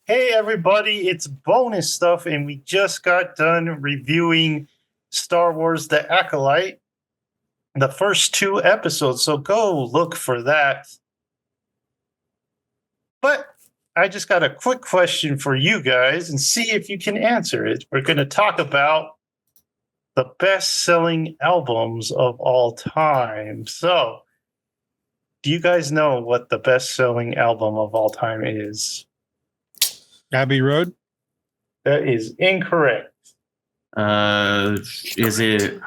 Hey, everybody, it's bonus stuff, and we just got done reviewing Star Wars The Acolyte, the first 2 episodes, so go look for that. But I just got a quick question for you guys and see if you can answer it. We're going to talk about the best-selling albums of all time. So, do you guys know what the best-selling album of all time is? Abbey Road? That is incorrect. Is it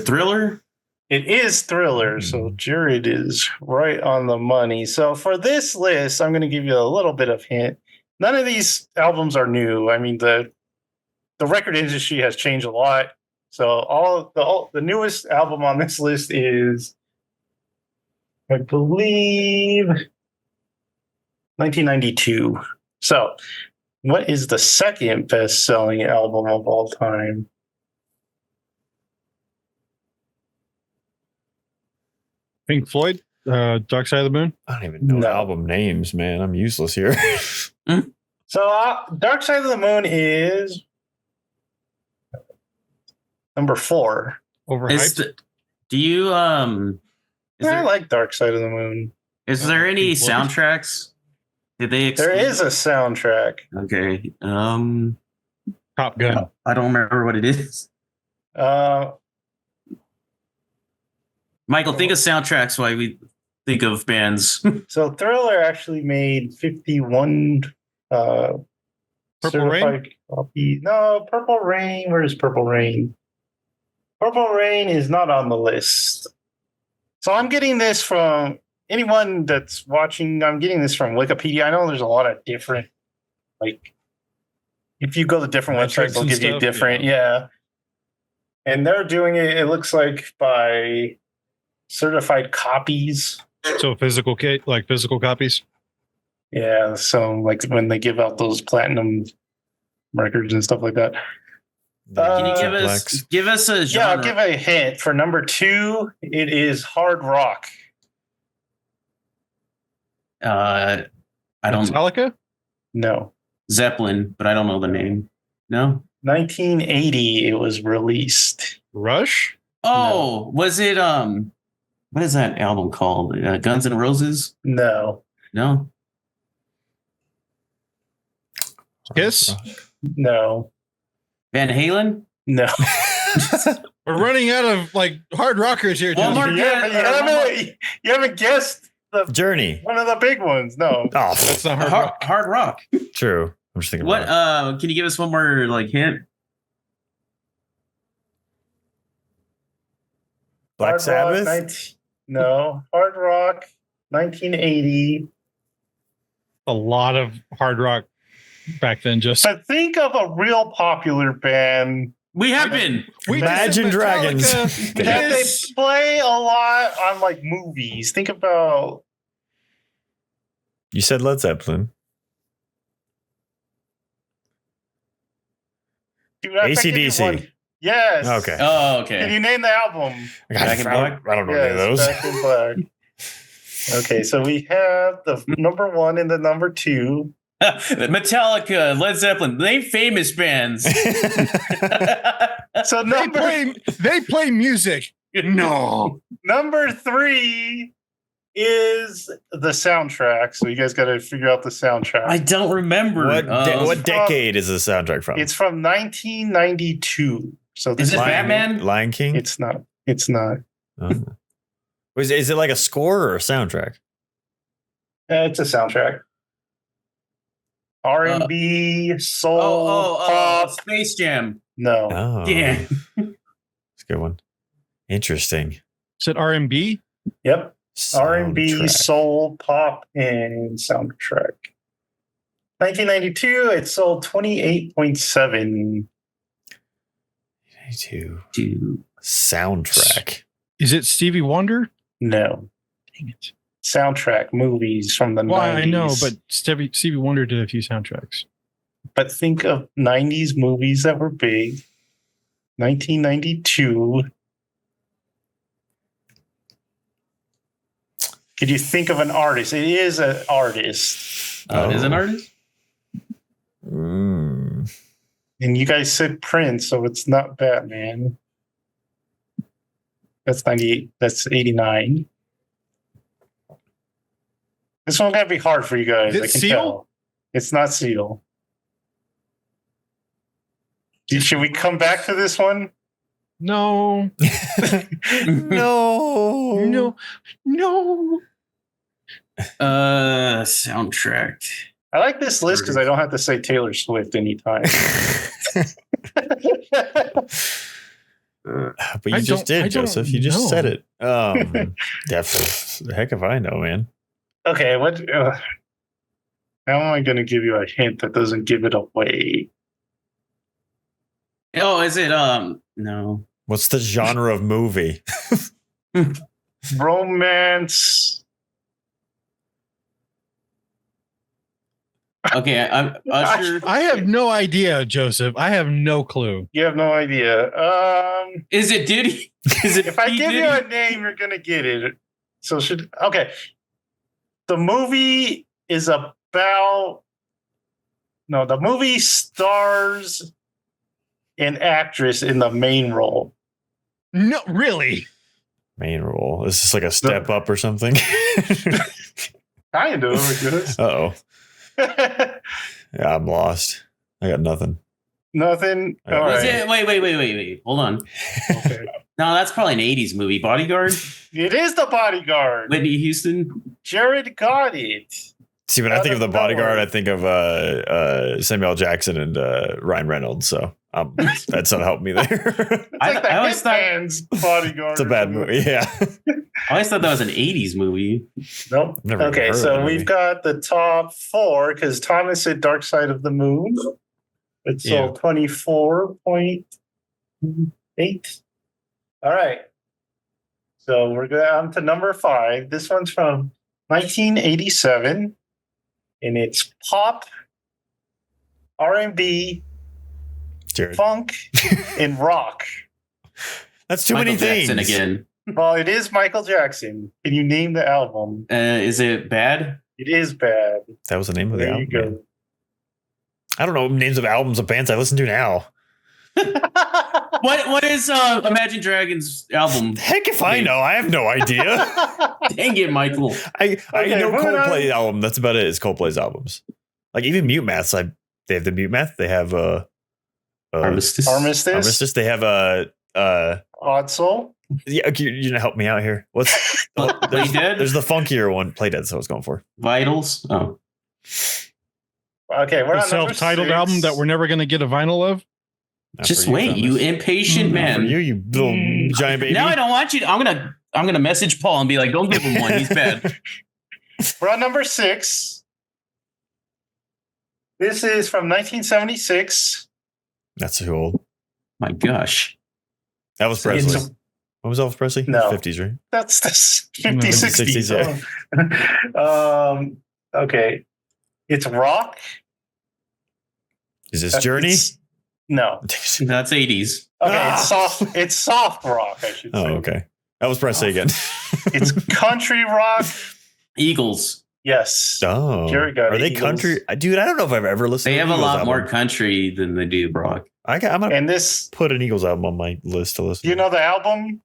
Thriller? It is Thriller, so Jared is right on the money. So for this list, I'm going to give you a little bit of hint. None of these albums are new. I mean, the record industry has changed a lot. So all the newest album on this list is, I believe, 1992. So, what is the second best-selling album of all time? Pink Floyd? Dark Side of the Moon? I don't even know No. album names, man. I'm useless here. So, Dark Side of the Moon is number 4. Overhyped? I like Dark Side of the Moon. Is there any Pink Floyd? soundtracks? Did they? There is a soundtrack. Okay. Top Gun. I don't remember what it is. Michael, think of soundtracks while we think of bands. So Thriller actually made 51 Purple certified copy. No, Purple Rain. Where is Purple Rain? Purple Rain is not on the list. So I'm getting this from anyone that's watching. I'm getting this from Wikipedia. I know there's a lot of different, like, if you go to different Metrics websites, they'll and give you stuff, different, yeah. And they're doing it, it looks like, by certified copies. So physical copies? Yeah, so like when they give out those platinum records and stuff like that. Can you Simplex. give us a Yeah, genre? I'll give a hint. For number 2, it is hard rock. I don't Metallica? No. Zeppelin, but I don't know the name. No. 1980, it was released. Rush? Oh, was it what is that album called? Guns N' Roses? No. No. Kiss? No. Van Halen? No. We're running out of hard rockers here. One more Justin. You haven't guessed Journey. one of the big ones. No. Oh, That's not hard Hard, rock. hard rock. true. I'm just thinking. What? about Can you give us one more hint? Black Hard Sabbath. Rock, no. Hard Rock, 1980. A lot of hard rock back then. Just But think of a real popular band We have been. Imagine just said Dragons. Metallica, that they Kiss. play a lot on like movies. Think about You said Led Zeppelin. dude, I think you AC/DC. won. Yes. Okay. Oh, Can okay. you name the album? Back in Black? I don't know any of those. Back in Black. Okay, so we have the number 1 and the number 2. Metallica, Led Zeppelin, they famous bands. So They play music. No. number 3 is the soundtrack. So you guys got to figure out the soundtrack. I don't remember. What decade is the soundtrack from? It's from 1992. So this Is it Batman? Lion King? It's not. It's not. Oh. Is it like a score or a soundtrack? It's a soundtrack. R&B, soul, pop. Space Jam. No. Oh, Yeah. It's a good one. Interesting. Said R&B? Yep. R&B, Soundtrack. soul, pop, and soundtrack. 1992, it sold 28.7. 92. Dude. Soundtrack. Is it Stevie Wonder? No. Dang it. Soundtrack movies from the Well, 90s. I know, but Stevie Wonder did a few soundtracks. But think of 90s movies that were big. 1992. Could you think of an artist? It is an artist. It is an artist? Mm. And you guys said Prince, so it's not Batman. That's 98. That's 89. This one's gonna be hard for you guys. Is it I can Seal? tell. It's not Seal. Should we come back to this one? No. No. No. Soundtrack. I like this list because I don't have to say Taylor Swift anytime. But you I just don't- I did, don't Joseph. You just know. said it. Definitely. Heck if I know, man. Okay, what? How am I going to give you a hint that doesn't give it away? Oh, is it no. What's the genre of movie? Romance. Okay, I'm Usher. I have no idea, Joseph. I have no clue. You have no idea. Is it Diddy? Is it If I P. give you Diddy? a name, you're gonna get it. So okay. The movie is about the movie stars an actress in the main role. No, really. Main role. Is this like a step up or something? Kind of, I guess. Uh-oh. Yeah, I'm lost. I got nothing. Nothing. All Was right. it? Wait. Hold on. Okay. No, that's probably an 80s movie. Bodyguard? It is The Bodyguard. Whitney Houston? Jared got it. See, when I Out think of of the bodyguard, nowhere. I think of Samuel Jackson and Ryan Reynolds. So that's not helping me there. It's I- like the I always thought- Hitman's Bodyguard. It's a bad movie. Yeah. I always thought that was an 80s movie. Nope. Never even Okay, heard of so that we've movie. got the top four because Thomas said Dark Side of the Moon. It sold 24.8. All right. So we're going on to number 5. This one's from 1987, and it's pop, R&B, Jared. funk, and rock. That's too Michael many things. Jackson again. Well, it is Michael Jackson. Can you name the album? Is it bad? It is bad. That was the name of the There album. you man. go. I don't know names of albums of bands I listen to now. What is Imagine Dragons album? Heck if I know. I have no idea. Dang it, Michael. I Okay, know moving on. Coldplay album. That's about it. Is Coldplay's albums. Like even Mute Maths. They have the Mute Math. They have Armistice. Armistice, Armistice. They have Odd Soul. yeah. Okay, you're gonna help me out here. What's Play Dead? There's the funkier one. Play Dead. That's what I was going for. Vitals. Oh. Okay, we're The on number self-titled 6. album that we're never going to get a vinyl of. Not Just for wait, you Thomas. impatient Not man. for you little giant baby. Now I don't want you. I'm gonna message Paul and be like, don't give him one. He's bad. We're on number 6. This is from 1976. That's too old. My gosh. Elvis It's Presley. What was Elvis Presley? No. 50s, right? That's the 50s, 60s, 60s. Okay, it's rock. Is this Journey? No. That's 80s. Okay, Ah. it's soft. It's soft rock, I should say. Oh, okay. Elvis Presley again. It's country rock. Eagles. Yes. Oh, Jerry got are it, they Eagles. country? Dude, I don't know if I've ever listened. They to have an a Eagles lot album. more country than they do rock. I'm gonna And this, put an Eagles album on my list to listen. you to. know, the album.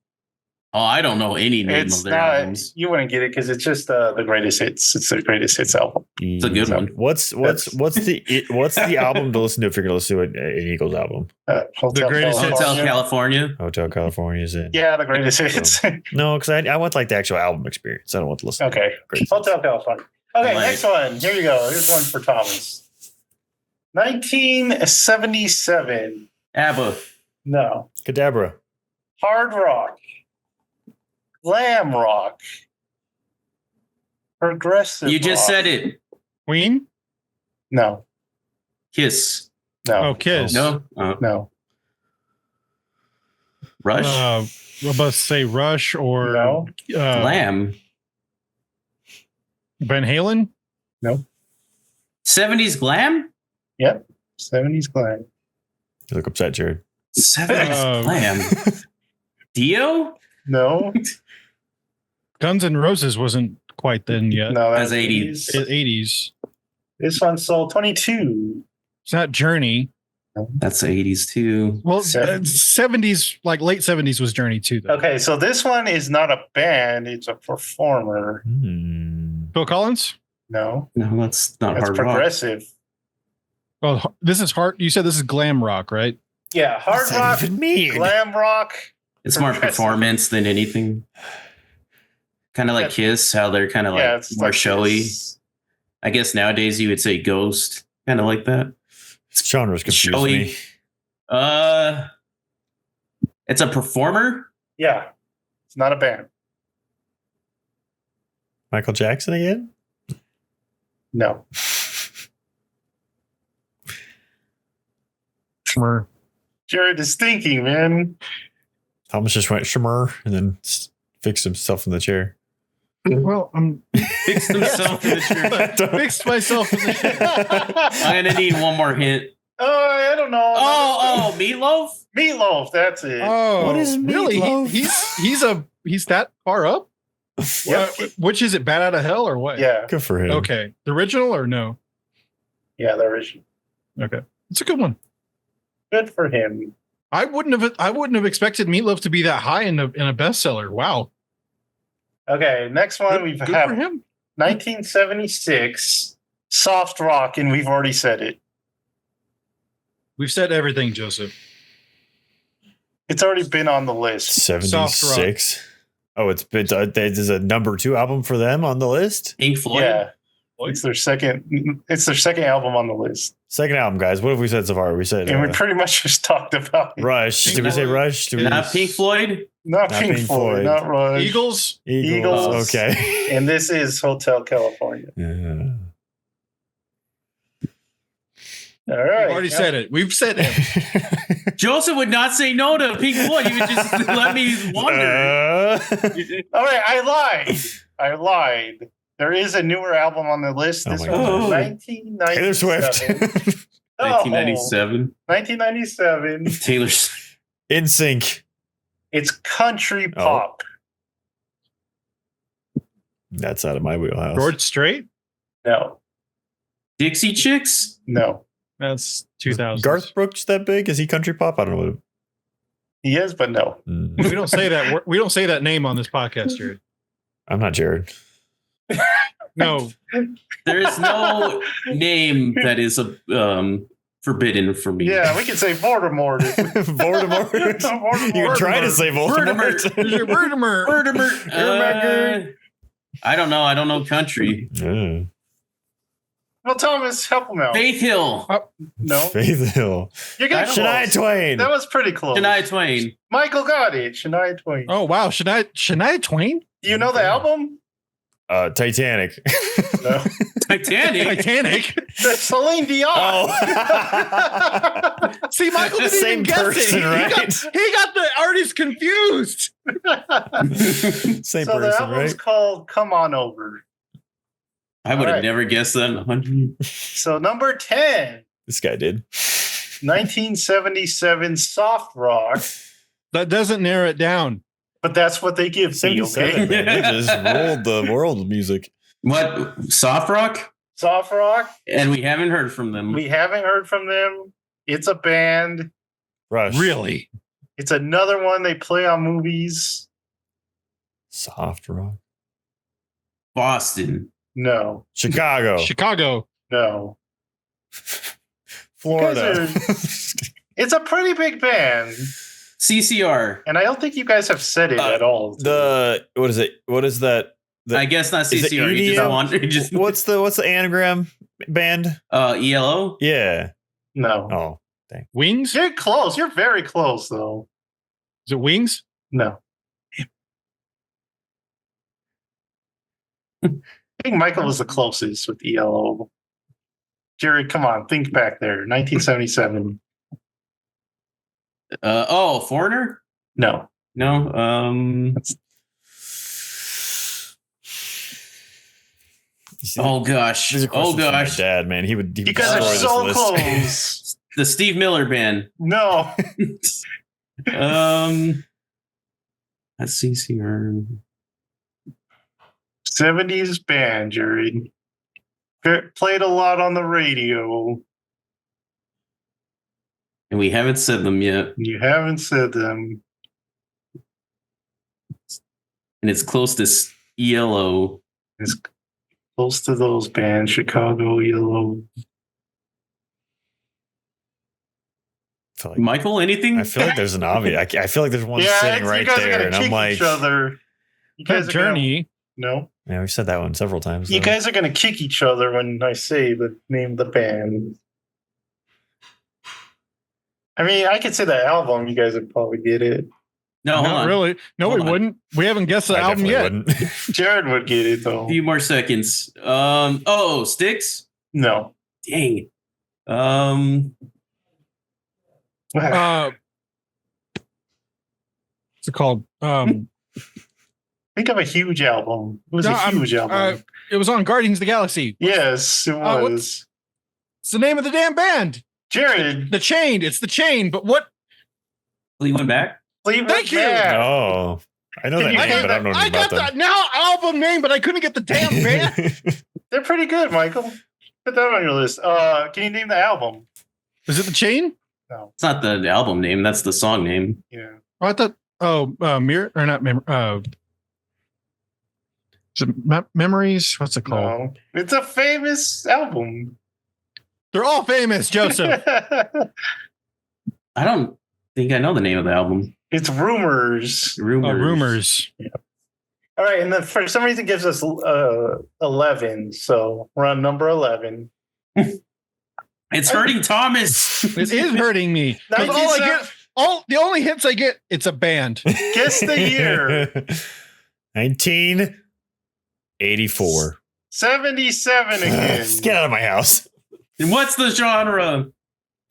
Oh, I don't know any name It's of their not. albums. You wouldn't get it because it's just the greatest hits. It's the greatest hits album. It's a good one. What's the album to listen to if you're gonna listen to an Eagles album? Hotel greatest hits. Hotel California. Hotel California is in. Yeah, the greatest hits. No, because I want like the actual album experience. I don't want to listen. Okay. To great Hotel California. Okay, Right. next one. Here you go. Here's one for Thomas. 1977. ABBA. No. Cadabra. Hard rock. Glam rock. Progressive. You just rock. said it. Queen? No. Kiss. No. Oh, Kiss. No. No. Rush. I'm about to say Rush or No. Glam. Van Halen? 70s glam. 70s glam. You look upset, Jared. 70s glam. Dio. No. Guns N' Roses wasn't quite then yet. No, That's that's 80s. 80s. This one sold 22. It's not Journey. That's the 80s too. Well, 70s. 70s, like late 70s was Journey too, though. Okay, so this one is not a band; it's a performer. Phil Collins? No, No, that's not that's hard rock. progressive. Oh, this is hard. You said this is glam rock, right? Yeah, hard What's that rock, even mean? glam rock. It's more Progressive. performance than anything. Kind of like Kiss, how they're kind of like Yeah, it's more like showy. this. I guess nowadays you would say Ghost, kind of like that. Genres confuse Showy. me. It's a performer. Yeah, it's not a band. Michael Jackson again? No, Schmer. Jared is thinking, man. Thomas just went shimmer and then fixed himself in the chair. Well, I'm Fixed himself in the chair. fixed myself in the chair. I'm gonna need one more hint. Oh, I don't know. Oh, Meatloaf. Meatloaf. That's it. Oh, What is really? Meatloaf? He's that far up? Yep. Which is it? Bad Out of Hell or what? Yeah, Good for him. Okay. The original or no? yeah, the original. Okay. It's a good one. Good for him. I wouldn't have expected Meatloaf to be that high in a bestseller. Wow. Okay, next one we Good have for him. 1976 soft rock, and we've already said it. We've said everything, Joseph. It's already been on the list. 76. Oh, there's a number 2 album for them on the list. Pink Floyd. Yeah, it's their second. It's their second album on the list, Second album, guys. What have we said so far? We said and we pretty much just talked about it. Rush. Did we say Rush? Did we Not Pink Floyd. Not Not Pink Pink Floyd, Floyd. not Rush. Eagles. Eagles. Okay. And this is Hotel California. Yeah. All right. We've already said it. We've said it. Joseph would not say no to Pink Floyd. He would just let me wonder. All right, I lied. There is a newer album on the list. Oh This my one was God. Taylor 1997. Swift. No, 1997. 1997. Taylor Swift. In Sync. It's country Oh. pop. That's out of my wheelhouse. George Strait. No, Dixie Chicks. no. That's 2000. Garth Brooks that big? Is he country pop? I don't know. He is, but no. We don't say that. We don't say that name on this podcast, Jared. I'm not Jared. No. There is no name that is forbidden for me. Yeah, we can say Voldemort. Voldemort. Voldemort. You're trying to say Voldemort. Vertimer. Vertimer. I don't know. I don't know country. Yeah. Well, Thomas, help him out. Faith Hill. No, Faith Hill. you're getting Shania close. Twain. That was pretty close. Shania Twain. Michael got it. Shania Twain. Oh wow, Shania Twain? Do you know the album? Titanic. No. Titanic. Titanic. That's Celine Dion. Oh. See, Michael didn't Same even guess person, it. He right? got the artist confused. Same So the person, album's right? called "Come On Over." I would have Alright. never guessed that in 100. So number 10, This guy did. 1977 soft rock. That doesn't narrow it down. But that's what they give me, 77. okay? Man. They just rolled the world of music. What? Soft rock? Soft rock. And we haven't heard from them. We haven't heard from them. It's a band. Rush. Really? It's another one they play on movies. Soft rock. Boston. No, Chicago. Chicago. no. Florida. It's a pretty big band. CCR. And I don't think you guys have said it at all. What is it? What is that? I guess not Is it CCR. You just EDM? want just What's the anagram band? ELO. Yeah. No. Oh. Wings? You're close. You're very close, though. Is it Wings? No. I think Michael was the closest with ELO. Jerry, come on, think back there. 1977. Foreigner? No. No. Oh gosh. These are Oh questions from my gosh. dad, man. He would You guys are destroy so this list. close. The Steve Miller Band. No. That's CCR. '70s band, Jared. Played a lot on the radio. And we haven't said them yet. You haven't said them. And it's close to ELO. It's close to those bands, Chicago, Yellow. feel like, Michael, anything? I feel like there's an obvious. I feel like there's one sitting you right guys are there, gonna and I'm kick like, each other. You guys are Journey. No. yeah, we've said that one several times. You though. guys are going to kick each other when I say the name of the band. I mean, I could say the album. You guys would probably get it. No, hold Not on. really. No, Hold we on. wouldn't. We haven't guessed the I album definitely yet. wouldn't. Jared would get it, though. A few more seconds. Sticks? No. Dang. What's it called? Think of a huge album. It was No, a huge album. It was on Guardians of the Galaxy. Yes, it what's- was. It's the name of the damn band. Jared, The Chain. It's The Chain. But what? Fleetwood Mac? Fleetwood Thank you. Mac. Oh, I know that You name, got but I don't know I anything got about the now album name, but I couldn't get the damn band. them. They're pretty good, Michael. Put that on your list. Can you name the album? Is it The Chain? No. It's not the album name. That's the song name. Yeah. Oh, I thought. Mirror or not? Is it Memories? What's it called? No. It's a famous album. They're all famous, Joseph. I don't think I know the name of the album. It's Rumors. Rumors. Rumors. All right, and then for some reason it gives us 11, so we're on number 11. It's hurting Thomas. It is hurting me. 'Cause all I get, the only hits I get, it's a band. Guess the year. 1984. 77 again. Get out of my house. And what's the genre?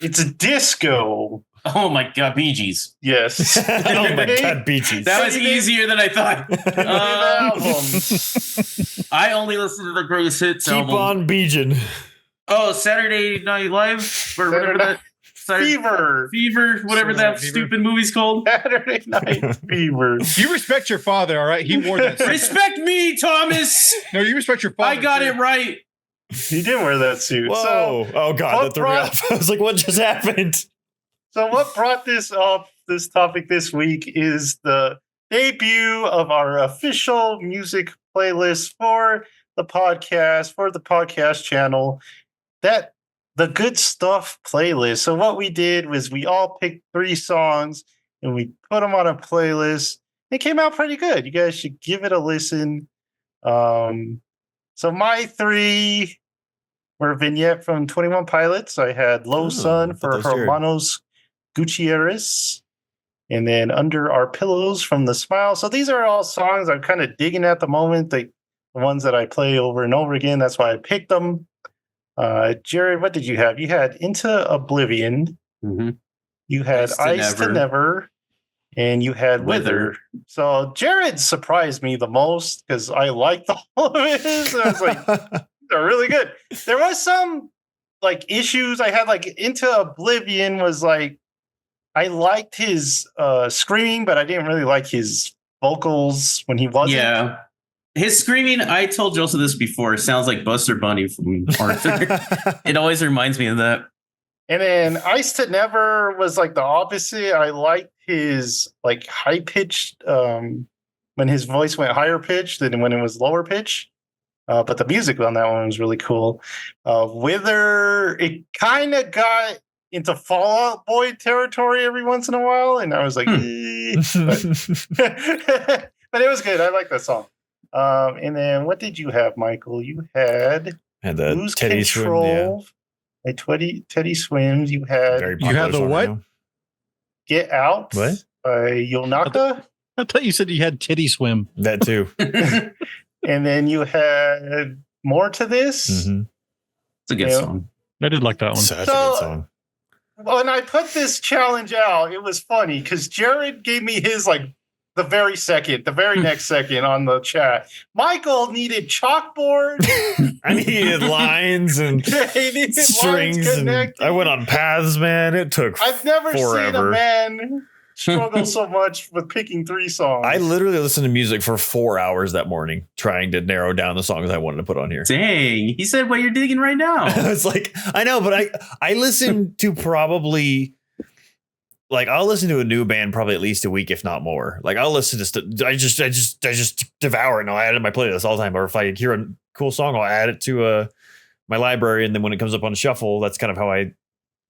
It's a disco. Oh my god, Bee Gees. Yes. Oh my God, Bee Gees. That was easier than I thought. album. I only listen to the greatest hits Keep album. on beejing. Oh, Saturday Night Live or whatever that. Fever. Fever, whatever that Fever. stupid movie's called. Saturday Night Fever. You respect your father, all right? He wore that. suit. Respect me, Thomas. No, you respect your father. I got too. it right. He did wear that suit. Whoa. Oh God, what that threw me brought- off. I was like, what just happened? So what brought this up, this topic this week, is the debut of our official music playlist for the podcast channel, that the Good Stuff playlist. So what we did was we all picked 3 songs and we put them on a playlist. It came out pretty good. You guys should give it a listen. So my 3 were Vignette from 21 Pilots. I had Low Oh, Sun I thought for that was Jared. Hermanos Gutierrez, and then Under Our Pillows from The Smile. So these are all songs I'm kind of digging at the moment. The ones that I play over and over again. That's why I picked them. Jared, what did you have? You had Into Oblivion. Mm-hmm. You had Ice to Never. And you had Wither. So Jared surprised me the most because I liked all of it. So I was like, they're really good. There was some like issues I had, like Into Oblivion was like, I liked his screaming, but I didn't really like his vocals when he wasn't. Yeah. His screaming, I told Joseph this before, sounds like Buster Bunny from Arthur. It always reminds me of that. And then Ice to Never was like the opposite. I liked his like high pitched when his voice went higher pitched than when it was lower pitch. But the music on that one was really cool. Wither, it kind of got into Fall Out Boy territory every once in a while, and I was like, eh. But it was good. I like that song. And then what did you have, Michael? You had And the Lose Teddy Control. Swim, Teddy Swims. You had very You had popular the song what? right now. Get Out What? by Yonaka. I thought you said you had Titty Swim. That too. And then you had More to This. Mhm. It's a good Yeah. song. I did like that one. Such a So- good song. When I put this challenge out, it was funny because Jared gave me his like the very next second on the chat. Michael needed chalkboard. I needed lines and He needed lines strings, and connected. I went on paths, man. It took I've never seen a forever. man struggle so much with picking 3 songs. I literally listened to music for 4 hours that morning, trying to narrow down the songs I wanted to put on here. Dang, he said what you're digging right now. It's like, I know, but I listen to probably, like, I'll listen to a new band probably at least a week, if not more. Like, I'll listen to I just devour it, and I'll add it to my playlist all the time. Or if I hear a cool song, I'll add it to my library, and then when it comes up on shuffle, that's kind of how I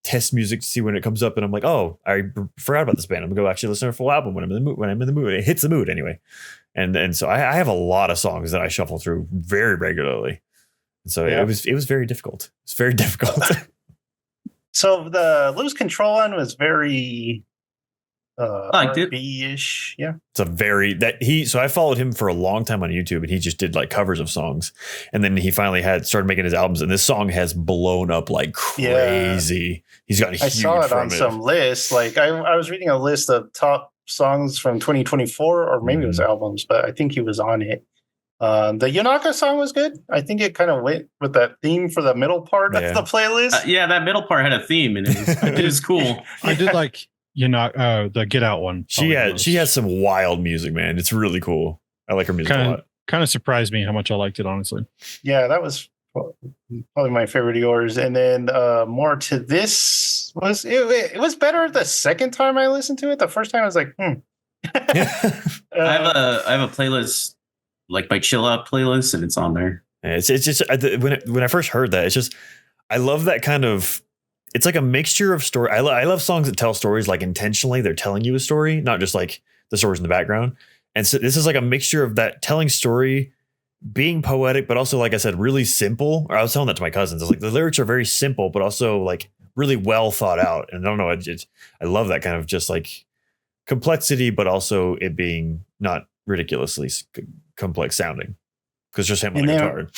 test music to see when it comes up. And I'm like, oh, I forgot about this band. I'm gonna go actually listen to a full album when I'm in the mood. It hits the mood anyway. And so I have a lot of songs that I shuffle through very regularly. And so it was very difficult. It's very difficult. So the Lose Control one was very liked it. R&B-ish. Yeah. It's a very so I followed him for a long time on YouTube, and he just did like covers of songs, and then he finally started making his albums, and this song has blown up like crazy. He's gotten huge. I saw it from on some lists. Like I was reading a list of top songs from 2024, or maybe it was albums, but I think he was on it. The Yonaka song was good. I think it kind of went with that theme for the middle part of the playlist. Yeah, that middle part had a theme, and it was cool. I did like the Get Out one. She has some wild music, man. It's really cool. I like her music a lot. Kind of surprised me how much I liked it, honestly. Yeah, that was probably my favorite of yours. And then more to this was it was better the second time I listened to it. The first time I was like, I have a playlist, like my chill out playlist, and it's on there. It's just when I first heard that, it's just, I love that kind of, it's like a mixture of story. I love songs that tell stories like intentionally. They're telling you a story, not just like the stories in the background. And so this is like a mixture of that telling story, being poetic, but also, like I said, really simple. Or I was telling that to my cousins. I was like, the lyrics are very simple, but also like really well thought out. And I don't know, I love that kind of just like complexity, but also it being not ridiculously complex sounding, because just him on a guitar.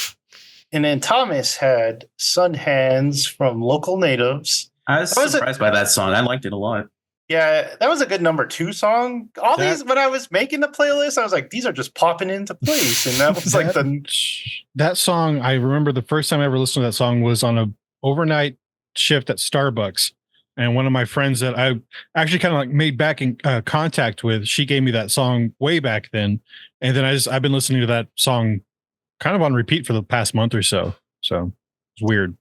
And then Thomas had Sun Hands from Local Natives. I was surprised by that song. I liked it a lot. Yeah, that was a good number 2 song. These, when I was making the playlist, I was like, these are just popping into place. And that was like that song. I remember the first time I ever listened to that song was on a overnight shift at Starbucks. And one of my friends that I actually kind of like made back in contact with, she gave me that song way back then. And then I've been listening to that song kind of on repeat for the past month or so. So it's weird.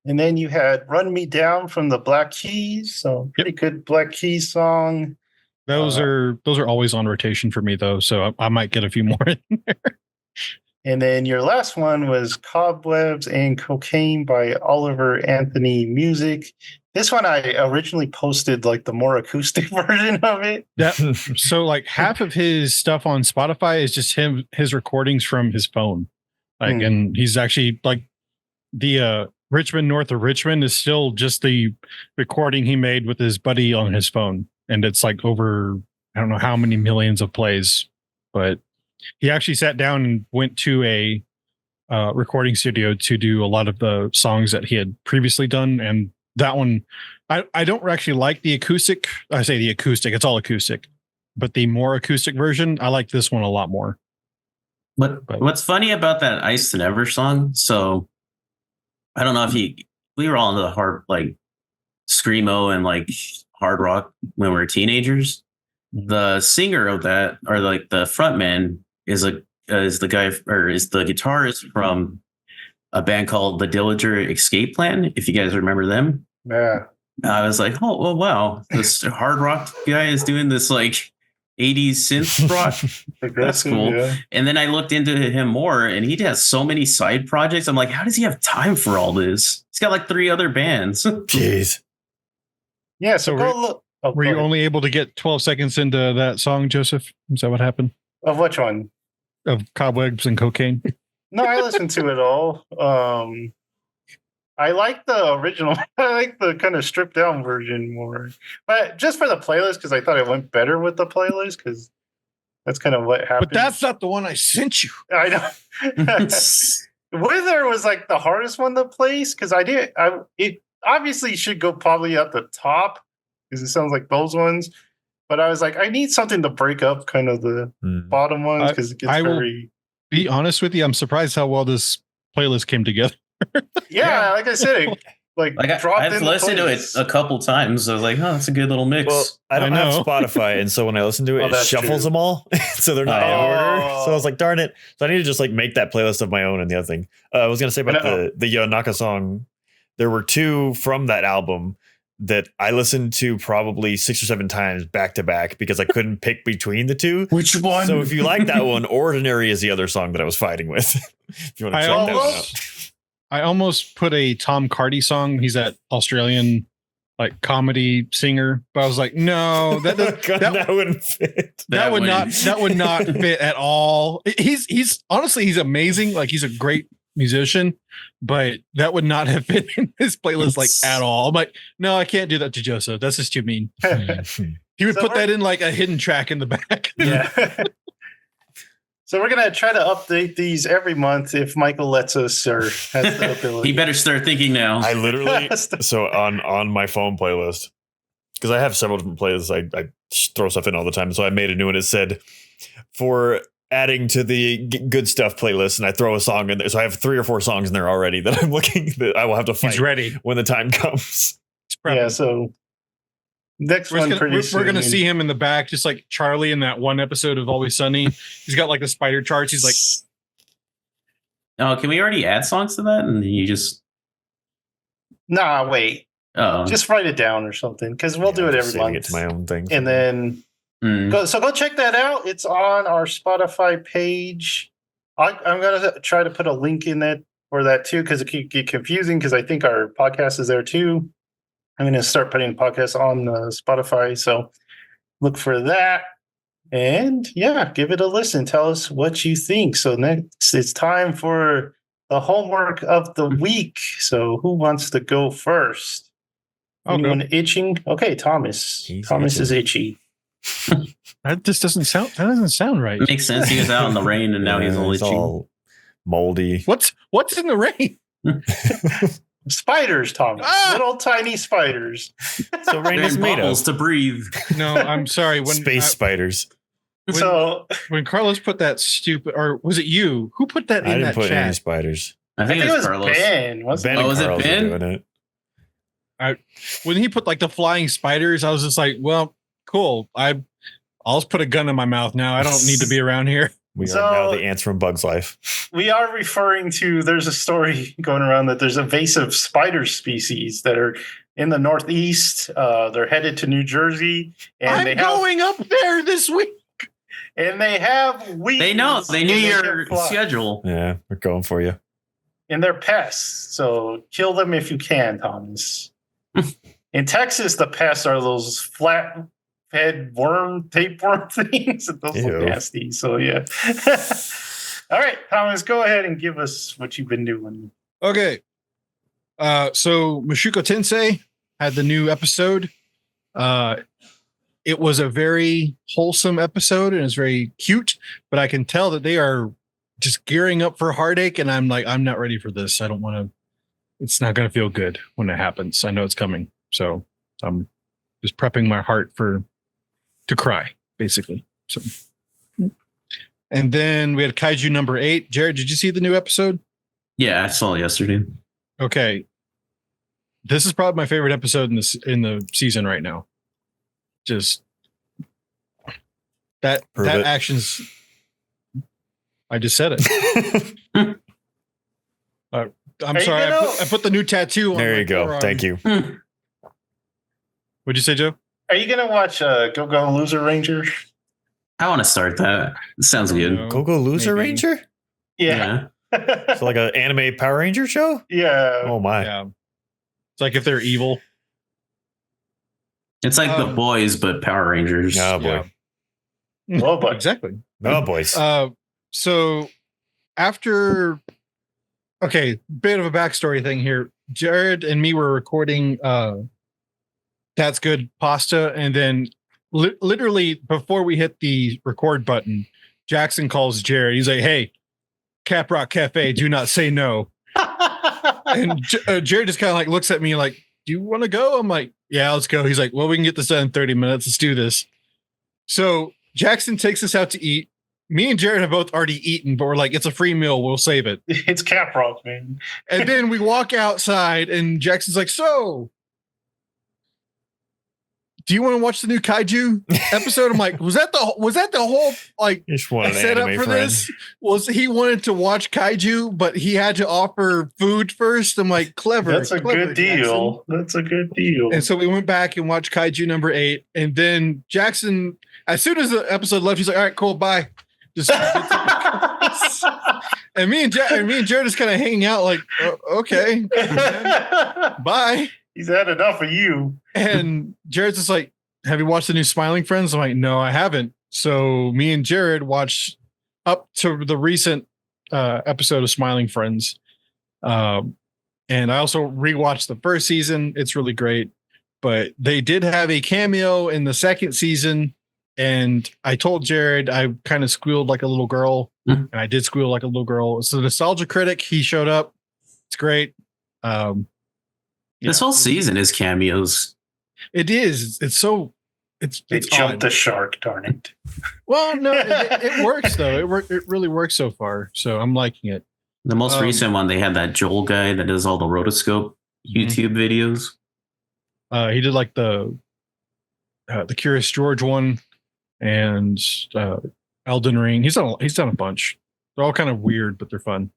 And then you had Run Me Down from the Black Keys. So pretty good Black Keys song. Those are always on rotation for me though. So I might get a few more in there. And then your last one was Cobwebs and Cocaine by Oliver Anthony Music. This one I originally posted like the more acoustic version of it. Yeah. So like half of his stuff on Spotify is just his recordings from his phone. Like, and he's actually like the Richmond North of Richmond is still just the recording he made with his buddy on his phone. And it's like over, I don't know how many millions of plays, but he actually sat down and went to a recording studio to do a lot of the songs that he had previously done. And that one, I don't actually like the acoustic. I say the acoustic, it's all acoustic, but the more acoustic version, I like this one a lot more. What's funny about that Ice to Never song? So I don't know if we were all into the hard, like screamo and like hard rock when we were teenagers. The singer of that, or like the frontman, is the guitarist from a band called the Dillinger Escape Plan. If you guys remember them, yeah. I was like, oh wow, this hard rock guy is doing this like 80s synth rock. That's cool. Yeah. And then I looked into him more, and he has so many side projects. I'm like, how does he have time for all this? He's got like 3 other bands. Jeez. Yeah. So go look. Were you only able to get 12 seconds into that song, Joseph? Is that what happened? Of which one? Of Cobwebs and Cocaine? No, I listened to it all. I like the original. I like the kind of stripped down version more, but just for the playlist, because I thought it went better with the playlist, because that's kind of what happened. But that's not the one I sent you. I know. Wither was like the hardest one to place, because it obviously should go probably at the top, because it sounds like those ones. But I was like, I need something to break up kind of the bottom ones, because it gets very. Be honest with you, I'm surprised how well this playlist came together. Yeah, like I said, like Like dropped I've in the listened to it playlist. a couple times. I was like, oh, that's a good little mix. Well, I don't I have know. Spotify, and so when I listen to it, Oh, it that's shuffles true. them all, so they're not in Oh. order. So I was like, darn it! So I need to just like make that playlist of my own. And the other thing I was gonna say about No. the Yonaka song, there were two from that album that I listened to probably 6 or 7 times back to back because I couldn't pick between the two. Which one? So if you like that one, Ordinary is the other song that I was fighting with. If you want to I check that one out. I almost put a Tom Cardy song. He's that Australian like comedy singer, but I was like, no, that that wouldn't fit. that would not wouldn't. that would not fit at all. He's honestly he's amazing. Like he's a great musician, but that would not have fit in this playlist like at all. I'm like, no, I can't do that to Joseph. That's just too mean. He would So put we're- that in like a hidden track in the back. Yeah. So we're gonna try to update these every month if Michael lets us or has the ability. He better start thinking now. I literally so on my phone playlist, because I have several different playlists. I throw stuff in all the time. So I made a new one. It said for adding to the good stuff playlist, and I throw a song in there. So I have 3 or 4 songs in there already that I'm looking that I will have to fight He's ready. when the time comes. He's prepping. Yeah, so next We're, one gonna, pretty we're, soon. we're gonna see him in the back, just like Charlie in that one episode of Always Sunny. He's got like the spider charts. He's like, Oh, can we already add songs to that? And you just Nah, wait. oh Just write it down or something because we'll do Yeah, it just every saving month. it to my own thing. And then mm. go check that out. It's on our Spotify page. I'm gonna try to put a link in that for that too because it could get confusing because I think our podcast is there too. I'm gonna start putting podcasts on Spotify, so look for that. And yeah, give it a listen. Tell us what you think. So next, it's time for the homework of the week. So who wants to go first? I'll go. Anyone itching? Okay, Thomas. He's Thomas itching. is itchy. that just doesn't sound. That doesn't sound right. It makes sense. He was out in the rain and now he's Yeah, only it's all moldy. What's in the rain? Spiders, Thomas. Ah! Little tiny spiders. So rain is made bubbles of to breathe. No, I'm sorry. When space spiders. When- So when Carlos put that stupid, or was it you who put that I in didn't that put any chat? spiders. I think it was Carlos. Ben. Wasn't Ben Oh, and was it Carlos were Ben? doing it. When he put like the flying spiders, I was just like, well, cool. I'll just put a gun in my mouth now. I don't need to be around here. We So- are now the ants from Bug's Life. we are referring to there's a story going around that there's invasive spider species that are in the Northeast. They're headed to New Jersey I'm going up there this week. they have wings. They know. They knew and your can fly. schedule. Yeah, we're going for you. And they're pests. So kill them if you can, Thomas. In Texas, the pests are those flat head worm, tapeworm things. Those Ew. look nasty. So yeah. All right, Thomas, go ahead and give us what you've been doing. Okay. So Mashuko Tensei had the new episode. It was a very wholesome episode and it's very cute, but I can tell that they are just gearing up for heartache. And I'm like, I'm not ready for this. I don't want to, it's not going to feel good when it happens. I know it's coming. So I'm just prepping my heart to cry, basically. So, and then we had Kaiju number 8. Jared, did you see the new episode? Yeah, I saw it yesterday. Okay. This is probably my favorite episode in the season right now. Just that Prove that it. action's I just said it. I'm Are you sorry. gonna- I put the new tattoo on. There my you go. forearm. Thank you. Hmm. What'd you say, Joe? Are you gonna watch Go Go Loser Ranger? I want to start that. It sounds good. No. Go Go Loser Maybe. Ranger? Yeah. So like an anime Power Ranger show? Yeah. Oh my. Yeah. It's like if they're evil. It's like the Um, boys, but Power Rangers. Oh boy. Yeah. Oh, but Exactly. Oh boys. So after, okay, bit of a backstory thing here. Jared and me were recording That's Good Pasta, and then literally before we hit the record button, Jackson calls Jared. He's like, "Hey, Cap Rock Cafe, do not say no." And Jared just kind of like looks at me like, "Do you want to go?" I'm like, "Yeah, let's go." He's like, "Well, we can get this done in 30 minutes. Let's do this." So Jackson takes us out to eat. me and Jared have both already eaten, but we're like, it's a free meal. We'll save it. It's Caprock, man. And then we walk outside, and Jackson's like, so, do you want to watch the new Kaiju episode? I'm like, was that the whole like Just want an setup anime for friend. this? Was he wanted to watch Kaiju, but he had to offer food first? I'm like, clever. That's a clever, good deal. That's a good deal. And so we went back and watched Kaiju number 8, and then Jackson, as soon as the episode left, he's like, all right, cool, bye. Just and me and Jared just kind of hanging out like, okay, bye. He's had enough of you. And Jared's just like, have you watched the new Smiling Friends? I'm like, no, I haven't. So me and Jared watched up to the recent episode of Smiling Friends. And I also rewatched the first season. It's really great. But they did have a cameo in the second season. And I told Jared I kind of squealed like a little girl. Mhm. And I did squeal like a little girl. So the Nostalgia Critic, he showed up. It's great. This whole season is cameos. It is. It's so. It's jumped odd. the shark, darn it. Well, no, it works though. It really works so far. So I'm liking it. The most Um, recent one, they had that Joel guy that does all the rotoscope YouTube videos. He did like the Curious George one and Elden Ring. He's done a bunch. They're all kind of weird, but they're fun.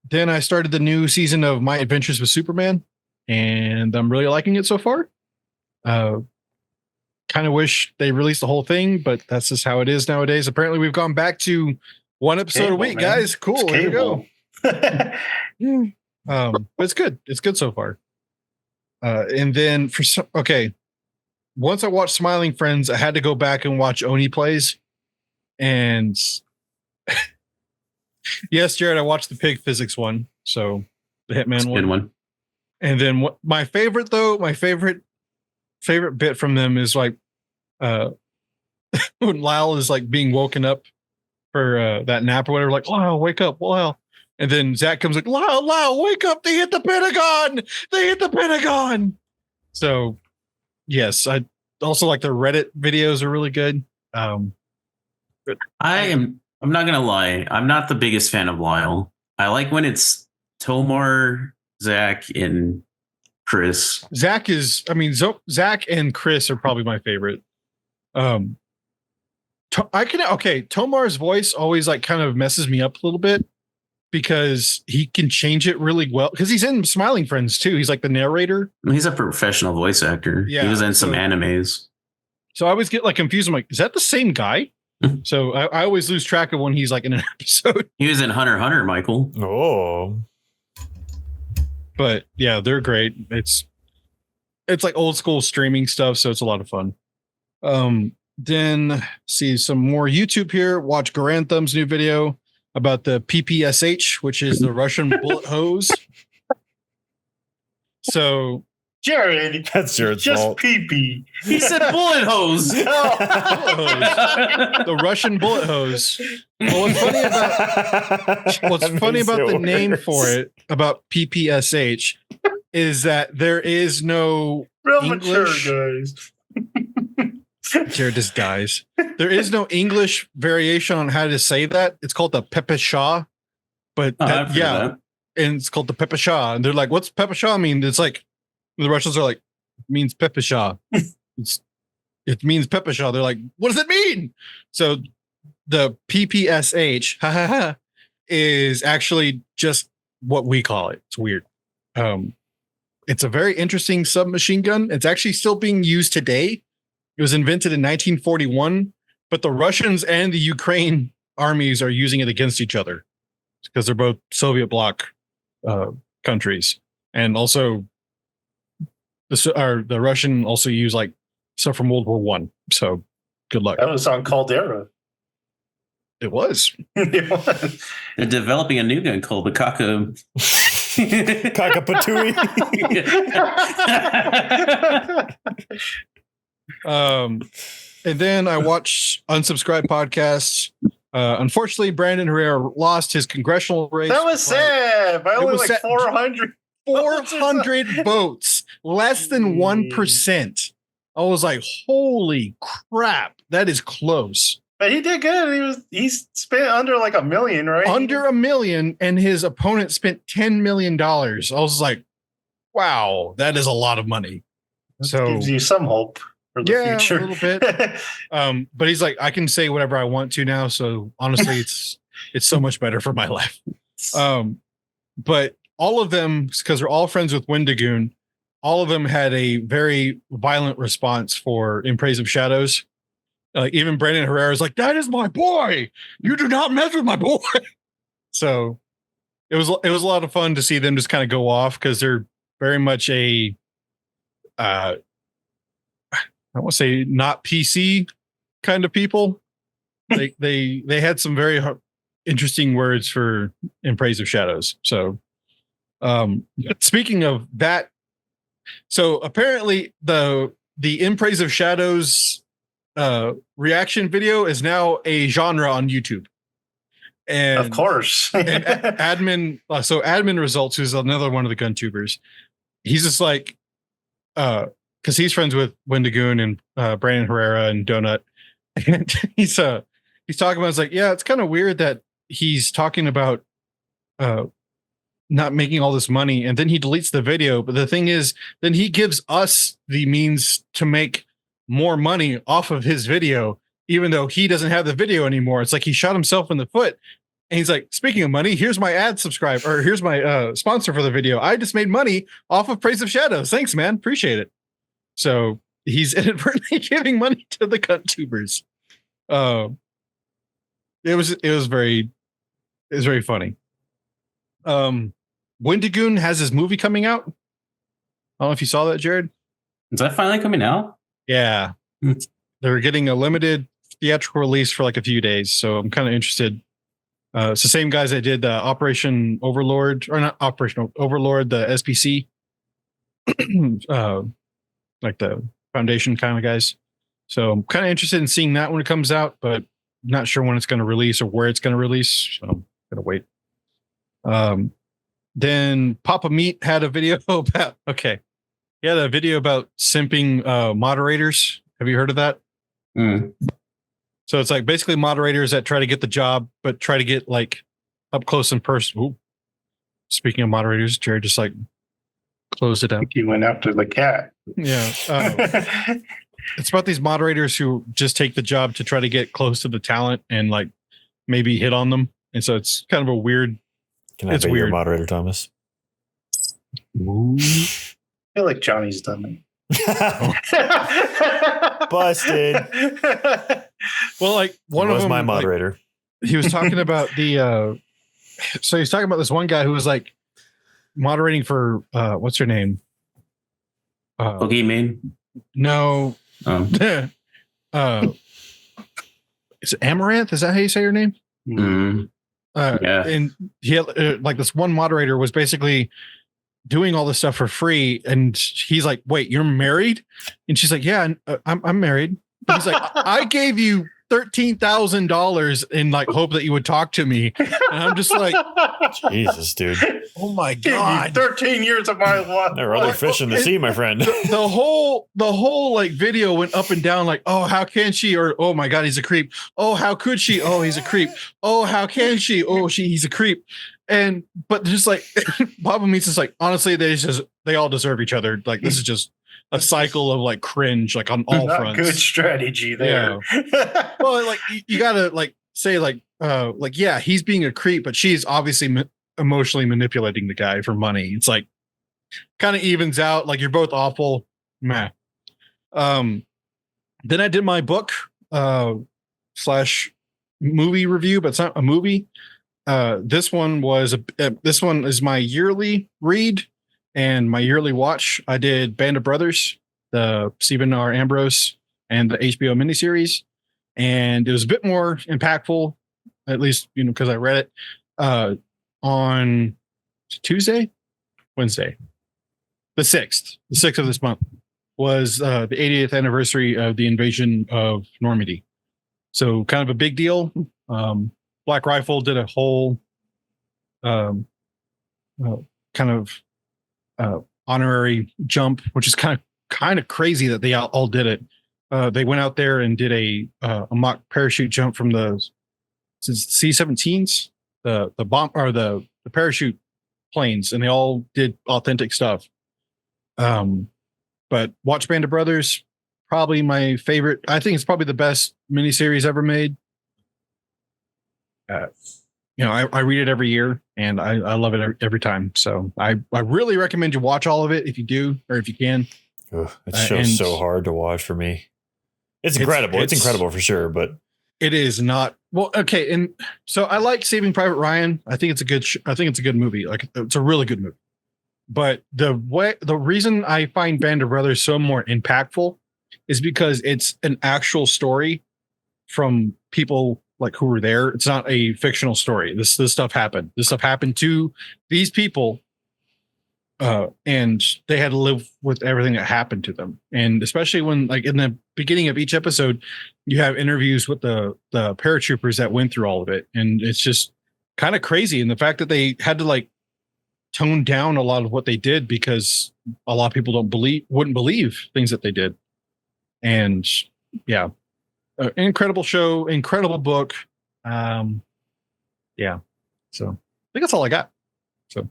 Then I started the new season of My Adventures with Superman, and I'm really liking it so far. Kind of wish they released the whole thing, but that's just how it is nowadays. Apparently, we've gone back to one episode Cable, a week, man. guys. Cool. It's There we go. cable. But it's good. It's good so far. And then once I watched Smiling Friends, I had to go back and watch Oni Plays. And yes, Jared, I watched the Pig Physics one. So the It's Hitman a one. good one. And then my favorite bit from them is like when Lyle is like being woken up for that nap or whatever, like, Lyle, wake up, Lyle. And then Zach comes like, Lyle, wake up, they hit the Pentagon. So yes, I also like their Reddit videos are really good. I'm not gonna lie, I'm not the biggest fan of Lyle. I like when it's Tomar, Zach, and Chris. Zach and Chris are probably my favorite. Tomar's voice always like kind of messes me up a little bit because he can change it really well because he's in Smiling Friends too. He's like the narrator. He's a professional voice actor. Yeah, He was in some so- animes. So I always get like confused. I'm like, is that the same guy? So I always lose track of when he's like in an episode. He was in Hunter x Hunter, Michael. Oh, But yeah, they're great. It's like old school streaming stuff, so it's a lot of fun. Then see some more YouTube here. Watch Garantham's new video about the PPSH, which is the Russian bullet hose. So Jared, that's Jared's just fault. pee-pee. He said bullet hose. the Russian bullet hose. Well, what's funny about the name for it, about PPSH, is that there is no Real English. mature, guys. Jared just dies. There is no English variation on how to say that. It's called the Pepe Shah. But Oh, that- I've heard yeah, that. and it's called the Pepe Shah. And they're like, what's Pepe Shah mean? It's like the Russians are like, it means Pepe Shah. It means Pepe Shah. They're like, what does it mean? So the PPSH is actually just what we call it. It's weird. It's a very interesting submachine gun. It's actually still being used today. It was invented in 1941, but the Russians and the Ukraine armies are using it against each other because they're both Soviet bloc countries. And also the Russian also use like stuff from World War One. So good luck. That was on Caldera. It was. It was. They're developing a new gun called the Kaka. Kakapatui. And then I watched Unsubscribed podcasts. Unfortunately, Brandon Herrera lost his congressional race. That was sad. By only was like sad. 400. 400 votes, less than 1%. I was like, holy crap, that is close. But he did good. He spent under like $1 million, right? Under $1 million, and his opponent spent $10 million. I was like, wow, that is a lot of money. So gives you some hope for the future. a little bit. But he's like, I can say whatever I want to now. So honestly, it's so much better for my life. But all of them, because they're all friends with Wendigoon, all of them had a very violent response for In Praise of Shadows. Even Brandon Herrera is like, that is my boy. You do not mess with my boy. So it was a lot of fun to see them just kind of go off, because they're very much a I want to say not PC kind of people. They had some very interesting words for In Praise of Shadows. So speaking of that, so apparently the In Praise of Shadows reaction video is now a genre on YouTube. And of course. and admin results, who's another one of the gun tubers, he's just like because he's friends with Wendigoon and Brandon Herrera and Donut, and he's talking about, it's like, yeah, it's kind of weird that he's talking about not making all this money, and then he deletes the video. But the thing is, then he gives us the means to make more money off of his video, even though he doesn't have the video anymore. It's like he shot himself in the foot. And he's like, speaking of money, here's my ad subscribe, or here's my sponsor for the video. I just made money off of Praise of Shadows. Thanks, man. Appreciate it. So he's inadvertently giving money to the gun tubers. It was very funny. Wendigoon has his movie coming out. I don't know if you saw that, Jared. Is that finally coming out? Yeah. They're getting a limited theatrical release for like a few days. So I'm kind of interested. It's the same guys that did Operation Overlord, or not Operation Overlord, the SPC, like the Foundation kind of guys. So I'm kind of interested in seeing that when it comes out, but not sure when it's going to release or where it's going to release. So I'm going to wait. Then Papa Meat had a video about, he had a video about simping moderators. Have you heard of that? So it's like basically moderators that try to get the job, but try to get like up close and personal. Ooh. Speaking of moderators, Jared just like closed it out. He went after the cat. Yeah. It's about these moderators who just take the job to try to get close to the talent and like maybe hit on them. And so it's kind of a weird. Can I be your moderator, Thomas? Ooh. I feel like Johnny's done it. Busted. Well, like one of them was my moderator. Like, he was talking about the so he's talking about this one guy who was like moderating for what's her name? Pokemon? No. Is it Amaranth? Is that how you say her name? Mm-hmm. Yeah. And he had, like this one moderator was basically doing all this stuff for free, and he's like, "Wait, you're married?" And she's like, "Yeah, I'm married." And he's like, "I gave you $13,000 in like hope that you would talk to me," and I'm just like, Jesus, dude! Oh my god! 13 years of my life. There are other fish in the sea, my friend. The whole like video went up and down. Like, oh, how can she? Or, oh my god, he's a creep. Oh, how could she? Oh, he's a creep. Oh, how can she? Oh, he's a creep. And but just like Papa Meats is like, honestly, they all deserve each other. Like, this is just a cycle of like cringe, like on all fronts. Good strategy there. Yeah. Well, like you gotta like say like yeah, he's being a creep, but she's obviously emotionally manipulating the guy for money. It's like kind of evens out. Like, you're both awful. Meh. Then I did my book slash movie review, but it's not a movie. This one is my yearly read and my yearly watch. I did Band of Brothers, the Stephen R. Ambrose and the HBO miniseries, and it was a bit more impactful, at least, because I read it on Wednesday, the 6th of this month was the 80th anniversary of the invasion of Normandy. So kind of a big deal. Black Rifle did a whole kind of honorary jump, which is kind of crazy that they all did it. They went out there and did a mock parachute jump from the C-17s, the bomb or the parachute planes, and they all did authentic stuff. But watch Band of Brothers, probably my favorite. I think it's probably the best miniseries ever made. I read it every year and I love it every time. So I really recommend you watch all of it if you do, or if you can. Ugh, it show's so hard to watch for me. It's incredible. It's incredible for sure, but it is not well. Okay, and so I like Saving Private Ryan. I think it's a good. I think it's a good movie. Like it's a really good movie. But the reason I find Band of Brothers so more impactful is because it's an actual story from people like who were there. It's not a fictional story. This stuff happened. This stuff happened to these people. And they had to live with everything that happened to them. And especially when, like, in the beginning of each episode, you have interviews with the paratroopers that went through all of it. And it's just kind of crazy. And the fact that they had to like tone down a lot of what they did because a lot of people wouldn't believe things that they did. And yeah, incredible show, incredible book. Yeah. So I think that's all I got. So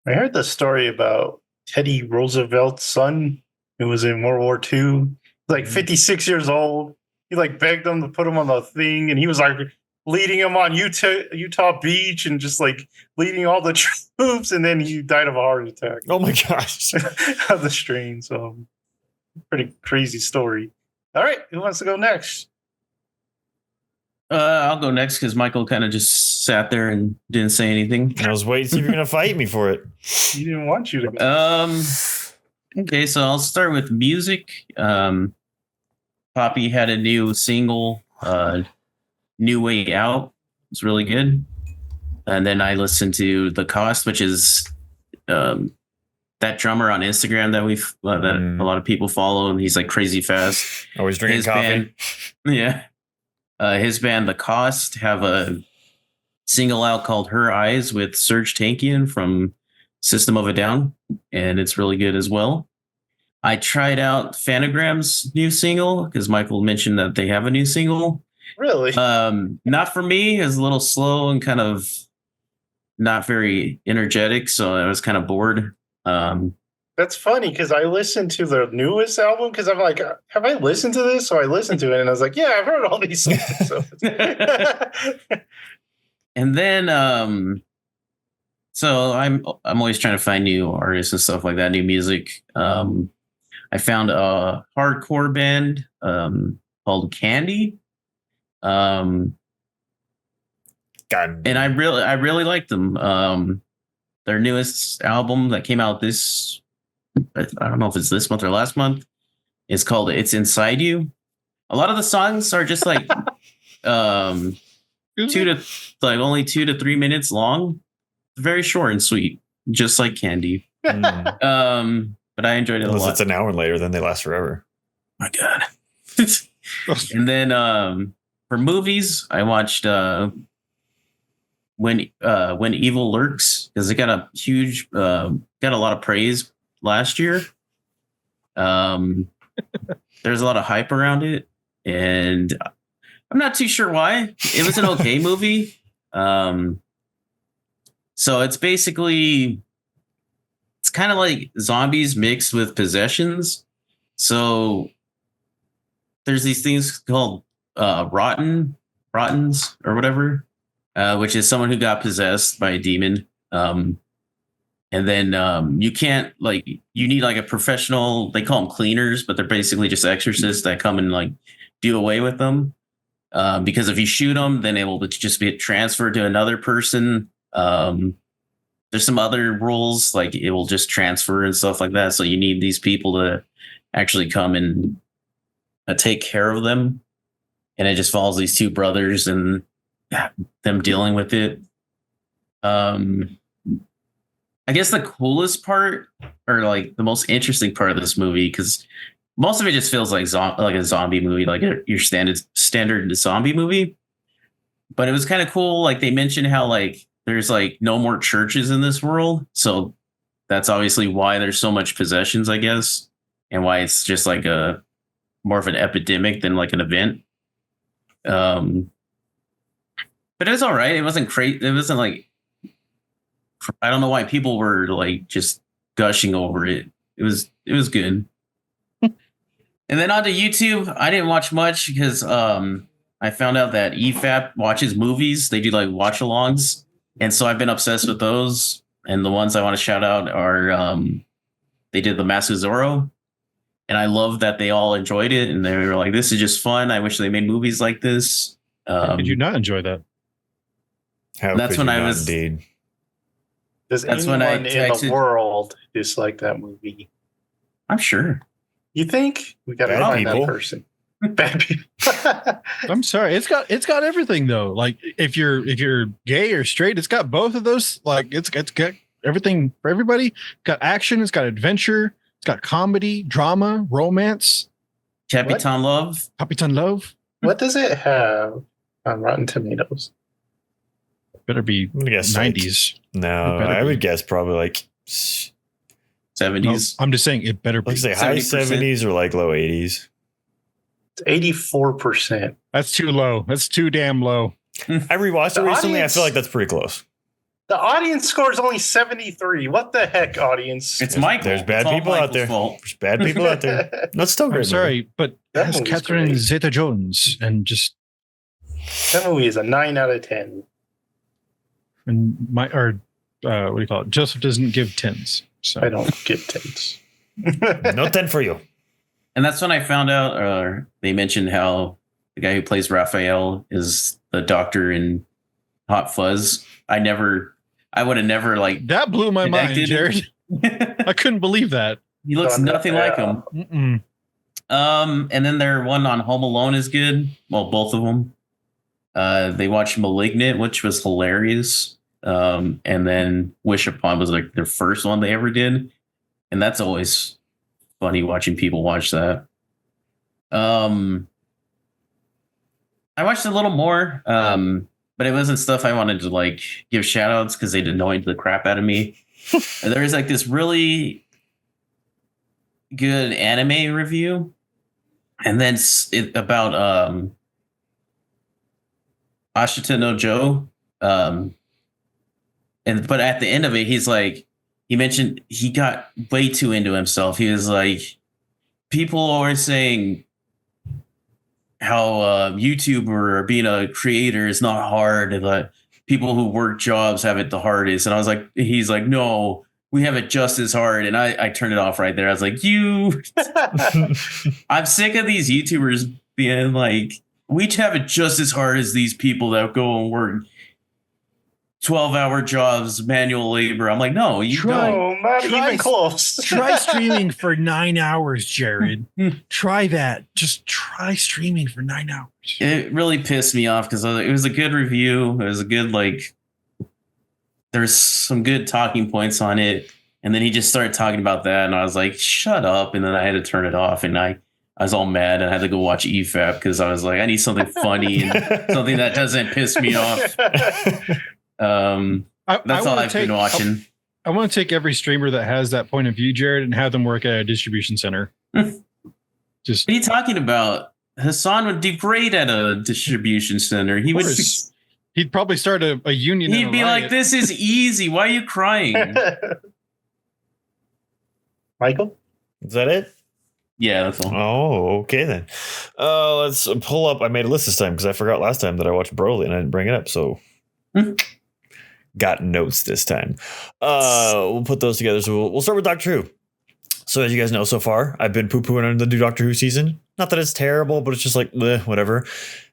I heard the story about Teddy Roosevelt's son who was in World War II, like 56 years old. He like begged them to put him on the thing, and he was like leading him on Utah Beach and just like leading all the troops, and then he died of a heart attack. Oh my gosh. Of the strain. So pretty crazy story. All right, who wants to go next? I'll go next because Michael kind of just sat there and didn't say anything. I was waiting to see if you're gonna fight me for it. He didn't want you to go. Okay, so I'll start with music. Poppy had a new single, New Way Out. It's really good. And then I listened to The Cost, which is that drummer on Instagram that that a lot of people follow, and he's like crazy fast. Always drinking His coffee. band, yeah. His band, The Cost, have a single out called Her Eyes with Serge Tankian from System of a Down, and it's really good as well. I tried out Phanagram's new single because Michael mentioned that they have a new single. Really? Not for me. It's a little slow and kind of not very energetic, so I was kind of bored. That's funny because I listened to their newest album because I'm like, have I listened to this? So I listened to it and I was like, yeah, I've heard all these songs. So. And then, so I'm always trying to find new artists and stuff like that, new music. I found a hardcore band called Candy. God. And I really like them. Their newest album that came out I don't know if it's this month or last month, is called It's Inside You. A lot of the songs are just like only 2 to 3 minutes long. Very short and sweet, just like Candy. But I enjoyed it a lot. It's an hour later, then they last forever. My God. And then for movies, I watched When Evil Lurks, because it got a huge got a lot of praise last year. There's a lot of hype around it, and I'm not too sure why. It was an okay movie. So it's basically, it's kind of like zombies mixed with possessions. So there's these things called rottens or whatever, which is someone who got possessed by a demon. And then you can't, like, you need like a professional, they call them cleaners, but they're basically just exorcists that come and like do away with them. Because if you shoot them, then it will just be transferred to another person. There's some other rules, like it will just transfer and stuff like that. So you need these people to actually come and take care of them. And it just follows these two brothers and them dealing with it. I guess the coolest part, or like the most interesting part of this movie, because most of it just feels like a zombie movie, like your standard zombie movie. But it was kind of cool. Like they mentioned how like there's like no more churches in this world, so that's obviously why there's so much possessions, I guess, and why it's just like a more of an epidemic than like an event. But it was all right. It wasn't crazy. It wasn't like, I don't know why people were like just gushing over it. It was good. And then onto YouTube, I didn't watch much because I found out that EFAP watches movies. They do like watch alongs. And so I've been obsessed with those. And the ones I want to shout out are they did the Mask of Zorro. And I love that they all enjoyed it. And they were like, this is just fun. I wish they made movies like this. Did you not enjoy that? How That's could when you I not, was- indeed. Does That's when I anyone in the texted- world dislike that movie? I'm sure. You think? We gotta Bad find people. that person. Bad people. I'm sorry. It's got everything though. Like if you're gay or straight, it's got both of those. Like it's got everything for everybody. It's got action. It's got adventure. It's got comedy, drama, romance. Capitan Love. Capitan Love. What does it have on Rotten Tomatoes? Better be I'm gonna guess like- 90s. no, It better I be. would guess probably like 70s. No, I'm just saying it better be. let's say high 70%. 70s or like low 80s. It's 84%. That's too low. That's too damn low. I rewatched it The recently. audience- I feel like that's pretty close. The audience score is only 73. What the heck, audience? It's Michael. There's bad It's all people out Michael's there. fault. There's bad people out there. That's still great. I'm sorry, but That has movie's Catherine great. Zeta-Jones and just That movie is a 9 out of 10. and what do you call it? Joseph doesn't give tens. So I don't give tens. Movie. No 10 for you. And that's when I found out, they mentioned how the guy who plays Raphael is the doctor in Hot Fuzz. I would have never like. that blew my mind, connected. Jared. I couldn't believe that. He looks Done nothing that. like him. Mm-mm. And then their one on Home Alone is good. Well, both of them. They watched Malignant, which was hilarious. And then Wish Upon was like their first one they ever did, and that's always funny watching people watch that. I watched a little more, but it wasn't stuff I wanted to like give shout outs because they annoyed the crap out of me. There was like this really good anime review, and then about Ashita no Joe. But at the end of it, he's like, he mentioned he got way too into himself. He was like, people are saying how YouTuber or being a creator is not hard, and that people who work jobs have it the hardest. And I was like, he's like, no, we have it just as hard. And I turned it off right there. I was like, I'm sick of these YouTubers being like, we have it just as hard as these people that go and work 12-hour jobs, manual labor. I'm like, no, you Try- don't. No, not Try- even close. Try streaming for 9 hours, Jared. Try that. Just try streaming for 9 hours. It really pissed me off because it was a good review. It was a good, like, there's some good talking points on it. And then he just started talking about that. And I was like, shut up. And then I had to turn it off. And I was all mad and I had to go watch EFAP because I was like, I need something funny and something that doesn't piss me off. That's all I've been watching. I want to take every streamer that has that point of view, Jared, and have them work at a distribution center. Just What are you talking about? Hassan would do great at a distribution center. He would. course. He'd probably start a union. and He'd a be like, riot. "This is easy. Why are you crying?" Michael? Is that it? Yeah, that's all. Oh, okay then. Let's pull up. I made a list this time because I forgot last time that I watched Broly and I didn't bring it up. So got notes this time. We'll put those together. So we'll start with Doctor Who. So as you guys know so far, I've been poo-pooing on the new Doctor Who season. Not that it's terrible, but it's just like, whatever.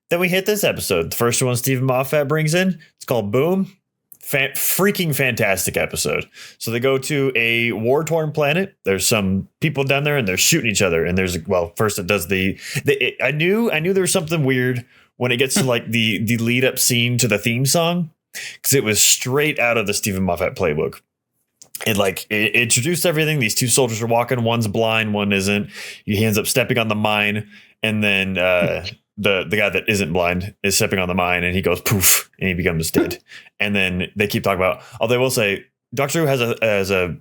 Then we hit this episode. The first one Stephen Moffat brings in. It's called Boom. Freaking fantastic episode. So they go to a war-torn planet. There's some people down there and they're shooting each other. And there's, well, first it does I knew there was something weird when it gets to like the lead up scene to the theme song, because it was straight out of the Stephen Moffat playbook. It introduced everything. These two soldiers are walking. One's blind, one isn't. He ends up stepping on the mine, and then the guy that isn't blind is stepping on the mine, and he goes poof, and he becomes dead. And then they keep talking about. Although I will say, Doctor Who has a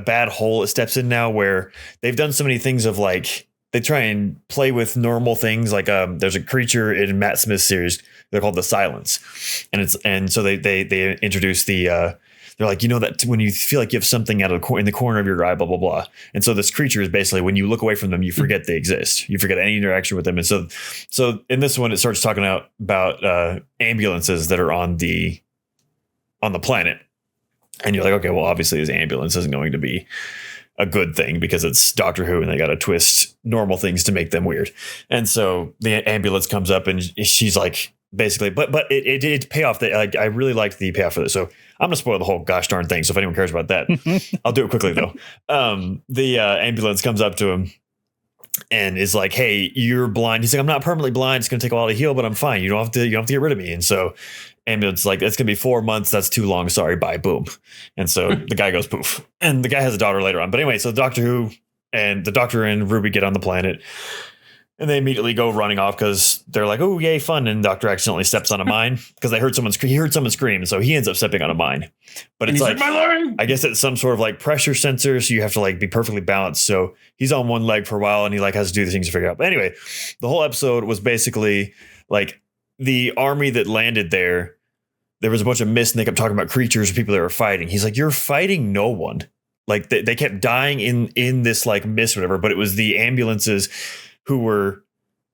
bad hole it steps in now, where they've done so many things of like try and play with normal things. Like there's a creature in Matt Smith's series. They're called the Silence, and so they introduce the. They're like, that when you feel like you have something out of in the corner of your eye, blah, blah, blah. And so this creature is basically, when you look away from them, you forget they exist. You forget any interaction with them. And so in this one, it starts talking about ambulances that are on the planet. And you're like, okay, well, obviously this ambulance isn't going to be a good thing because it's Doctor Who and they got to twist normal things to make them weird. And so the ambulance comes up and she's like, basically, but it did pay off. That I really liked the payoff for this. So I'm gonna spoil the whole gosh darn thing. So if anyone cares about that, I'll do it quickly though. The ambulance comes up to him and is like, "Hey, you're blind." He's like, "I'm not permanently blind. It's gonna take a while to heal, but I'm fine. You don't have to get rid of me." And so ambulance is like, "It's gonna be 4 months. That's too long. Sorry. Bye." Boom. And so the guy goes poof. And the guy has a daughter later on. But anyway, so Doctor Who and the Doctor and Ruby get on the planet. And they immediately go running off because they're like, "Oh, yay, fun!" And Doctor accidentally steps on a mine because he heard someone scream, so he ends up stepping on a mine. But it's like, I guess it's some sort of like pressure sensor, so you have to like be perfectly balanced. So he's on one leg for a while, and he like has to do the things to figure out. But anyway, the whole episode was basically like the army that landed there. There was a bunch of mist, and they kept talking about creatures, people that were fighting. He's like, "You're fighting no one." Like they kept dying in this like mist, or whatever. But it was the ambulances who were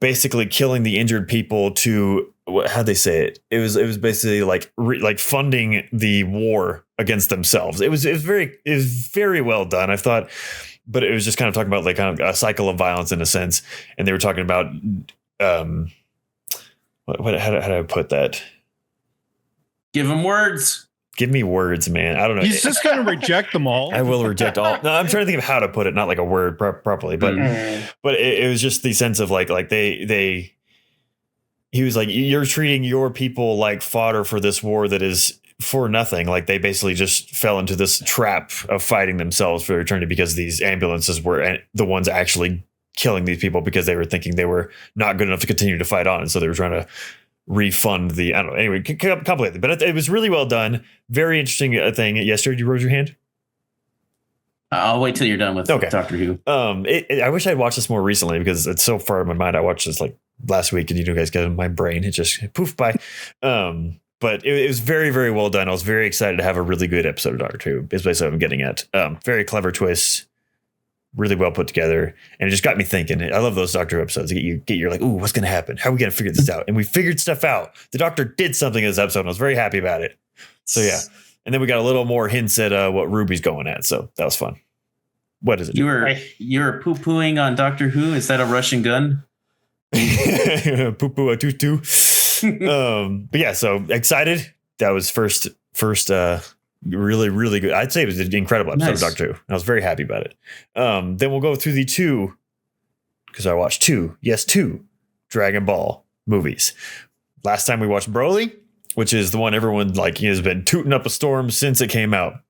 basically killing the injured people to how'd they say it? It was basically like funding the war against themselves. It was very well done, I thought, but it was just kind of talking about like kind of a cycle of violence in a sense. And they were talking about how do I put that? Give them words. Give me words, man. I don't know. He's just going to reject them all. I will reject all. No, I'm trying to think of how to put it, not like a word properly, but it was just the sense of like he was like, "You're treating your people like fodder for this war that is for nothing." Like they basically just fell into this trap of fighting themselves for eternity because these ambulances were the ones actually killing these people because they were thinking they were not good enough to continue to fight on. And so they were trying to refund the, I don't know. Anyway, complicated, but it was really well done. Very interesting thing. Yes, sir. Did you raise your hand? I'll wait till you're done with Doctor Who. I wish I'd watched this more recently because it's so far in my mind. I watched this like last week, and you guys got in my brain. It just poof by. But it was very, very well done. I was very excited to have a really good episode of Doctor Who. Is basically what I'm getting at. Very clever twists. Really well put together, and it just got me thinking. I love those Doctor Who episodes. You're like, "Ooh, what's going to happen? How are we going to figure this out?" And we figured stuff out. The Doctor did something in this episode, and I was very happy about it. So yeah, and then we got a little more hints at what Ruby's going at. So that was fun. What is it? You were poo pooing on Doctor Who. Is that a Russian gun? Poo poo a tutu. But yeah, so excited. That was first. Really, really good. I'd say it was an incredible episode of Doctor Who. I was very happy about it. Then we'll go through the two, because I watched two Dragon Ball movies. Last time we watched Broly, which is the one everyone like has been tooting up a storm since it came out.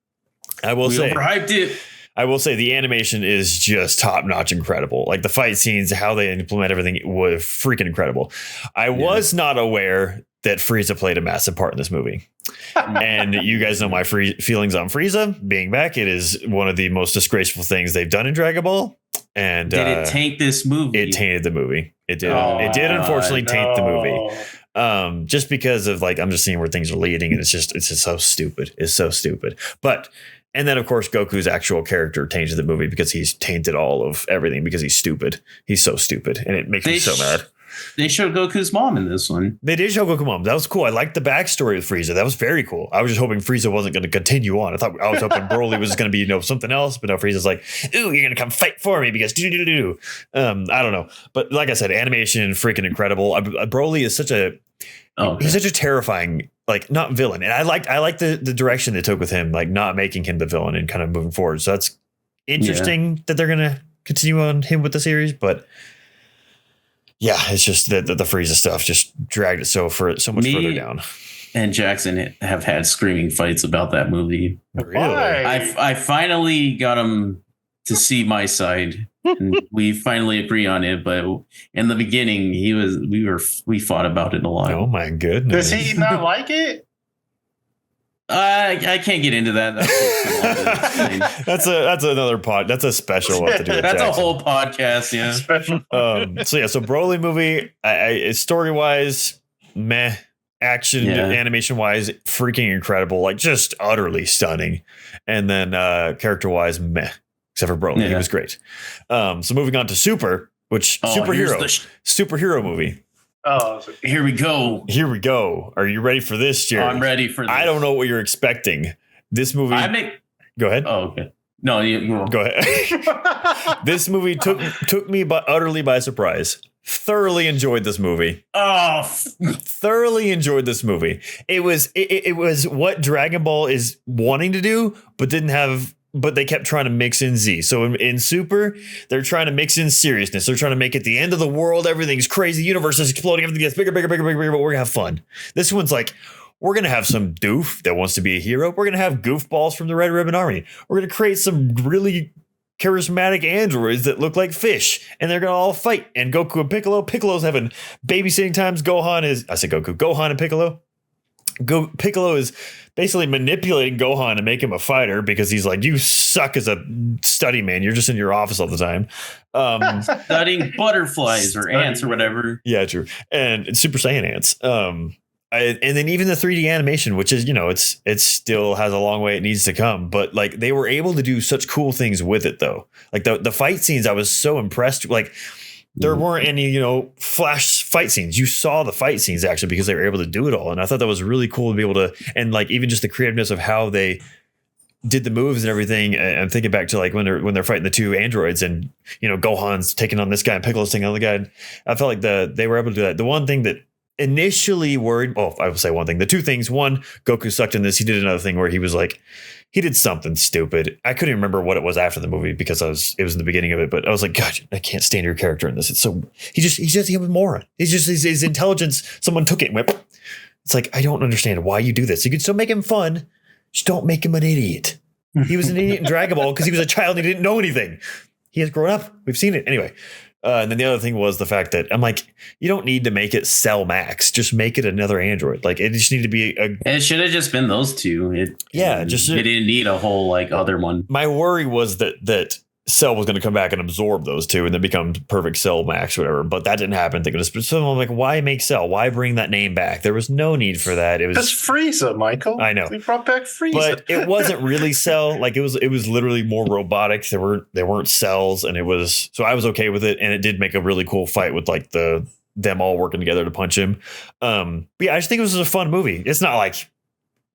I will say the animation is just top notch, incredible. Like the fight scenes, how they implement everything was freaking incredible. I was not aware that Frieza played a massive part in this movie. And you guys know my feelings on Frieza being back. It is one of the most disgraceful things they've done in Dragon Ball. And did it taint this movie? It tainted the movie. It did. It did unfortunately taint the movie. Just because of like, I'm just seeing where things are leading, and it's just so stupid. It's so stupid. And then of course Goku's actual character tainted the movie because he's tainted all of everything because he's stupid. He's so stupid, and it makes me so mad. They showed Goku's mom in this one. They did show Goku's mom. That was cool. I liked the backstory of Frieza. That was very cool. I was just hoping Frieza wasn't going to continue on. I was hoping Broly was going to be something else, but no, Frieza's like, "Ooh, you're going to come fight for me because do." I don't know, but like I said, animation freaking incredible. Broly is he's such a terrifying, like, not villain, and I like the direction they took with him, like not making him the villain and kind of moving forward. So that's interesting that they're going to continue on him with the series, but. Yeah, it's just that the Frieza stuff just dragged it so much further down. And Jackson have had screaming fights about that movie. Really? I finally got him to see my side, and we finally agree on it. But in the beginning, we fought about it a lot. Oh my goodness! Does he not like it? I can't get into that. That's another pod. That's a special one to do with That's Jackson. a whole podcast. Yeah. Special. So Broly movie, story wise, meh. Action, Yeah. animation wise, freaking incredible, like just utterly stunning. And then character wise, meh. Except for Broly, he Yeah. was great. So moving on to Super, which here's superhero movie. Oh, here we go. Here we go. Are you ready for this, Jerry? I'm ready for this. I don't know what you're expecting. This movie. Go ahead. Oh, okay. No, you Go ahead. This movie took me utterly by surprise. Thoroughly enjoyed this movie. Oh, Thoroughly enjoyed this movie. It was what Dragon Ball is wanting to do, but didn't have. But they kept trying to mix in Z. So in Super, they're trying to mix in seriousness. They're trying to make it the end of the world. Everything's crazy. The universe is exploding. Everything gets bigger, but we're going to have fun. This one's like, we're going to have some doof that wants to be a hero. We're going to have goofballs from the Red Ribbon Army. We're going to create some really charismatic androids that look like fish. And they're going to all fight. And Goku and Piccolo. Piccolo's having babysitting times. Gohan and Piccolo. Piccolo is basically manipulating Gohan to make him a fighter because he's like, you suck as a study man. You're just in your office all the time. studying butterflies or ants or whatever. Yeah, true. And it's Super Saiyan ants. And then even the 3D animation, which is, it still has a long way it needs to come. But like they were able to do such cool things with it, though. Like the fight scenes, I was so impressed. Like there weren't any, flash fight scenes. You saw the fight scenes actually because they were able to do it all. And I thought that was really cool to be able to, and like even just the creativeness of how they did the moves and everything. And I'm thinking back to like when they're fighting the two androids and, Gohan's taking on this guy and Piccolo's taking on the guy. I felt like they were able to do that. The one thing that initially worried, I would say one thing, the two things, one, Goku sucked in this. He did another thing where he was like, he did something stupid. I couldn't even remember what it was after the movie because it was in the beginning of it, but I was like, God, I can't stand your character in this. It's so, he's just a moron. He's just his intelligence. Someone took it and went, it's like, I don't understand why you do this. You could still make him fun. Just don't make him an idiot. He was an idiot in Dragon Ball because he was a child and he didn't know anything. He has grown up. We've seen it. Anyway. And then the other thing was the fact that I'm like, you don't need to make it Cell Max. Just make it another android. Like it just need to be It should have just been those two. It didn't need a whole like other one. My worry was that Cell was going to come back and absorb those two and then become perfect Cell Max or whatever. But that didn't happen. So I'm like, why make Cell? Why bring that name back? There was no need for that. It was just Frieza, Michael. I know. We brought back Frieza. But it wasn't really Cell. Like it was literally more robotic. There weren't cells, and so I was okay with it. And it did make a really cool fight with like them all working together to punch him. But yeah, I just think it was a fun movie. It's not like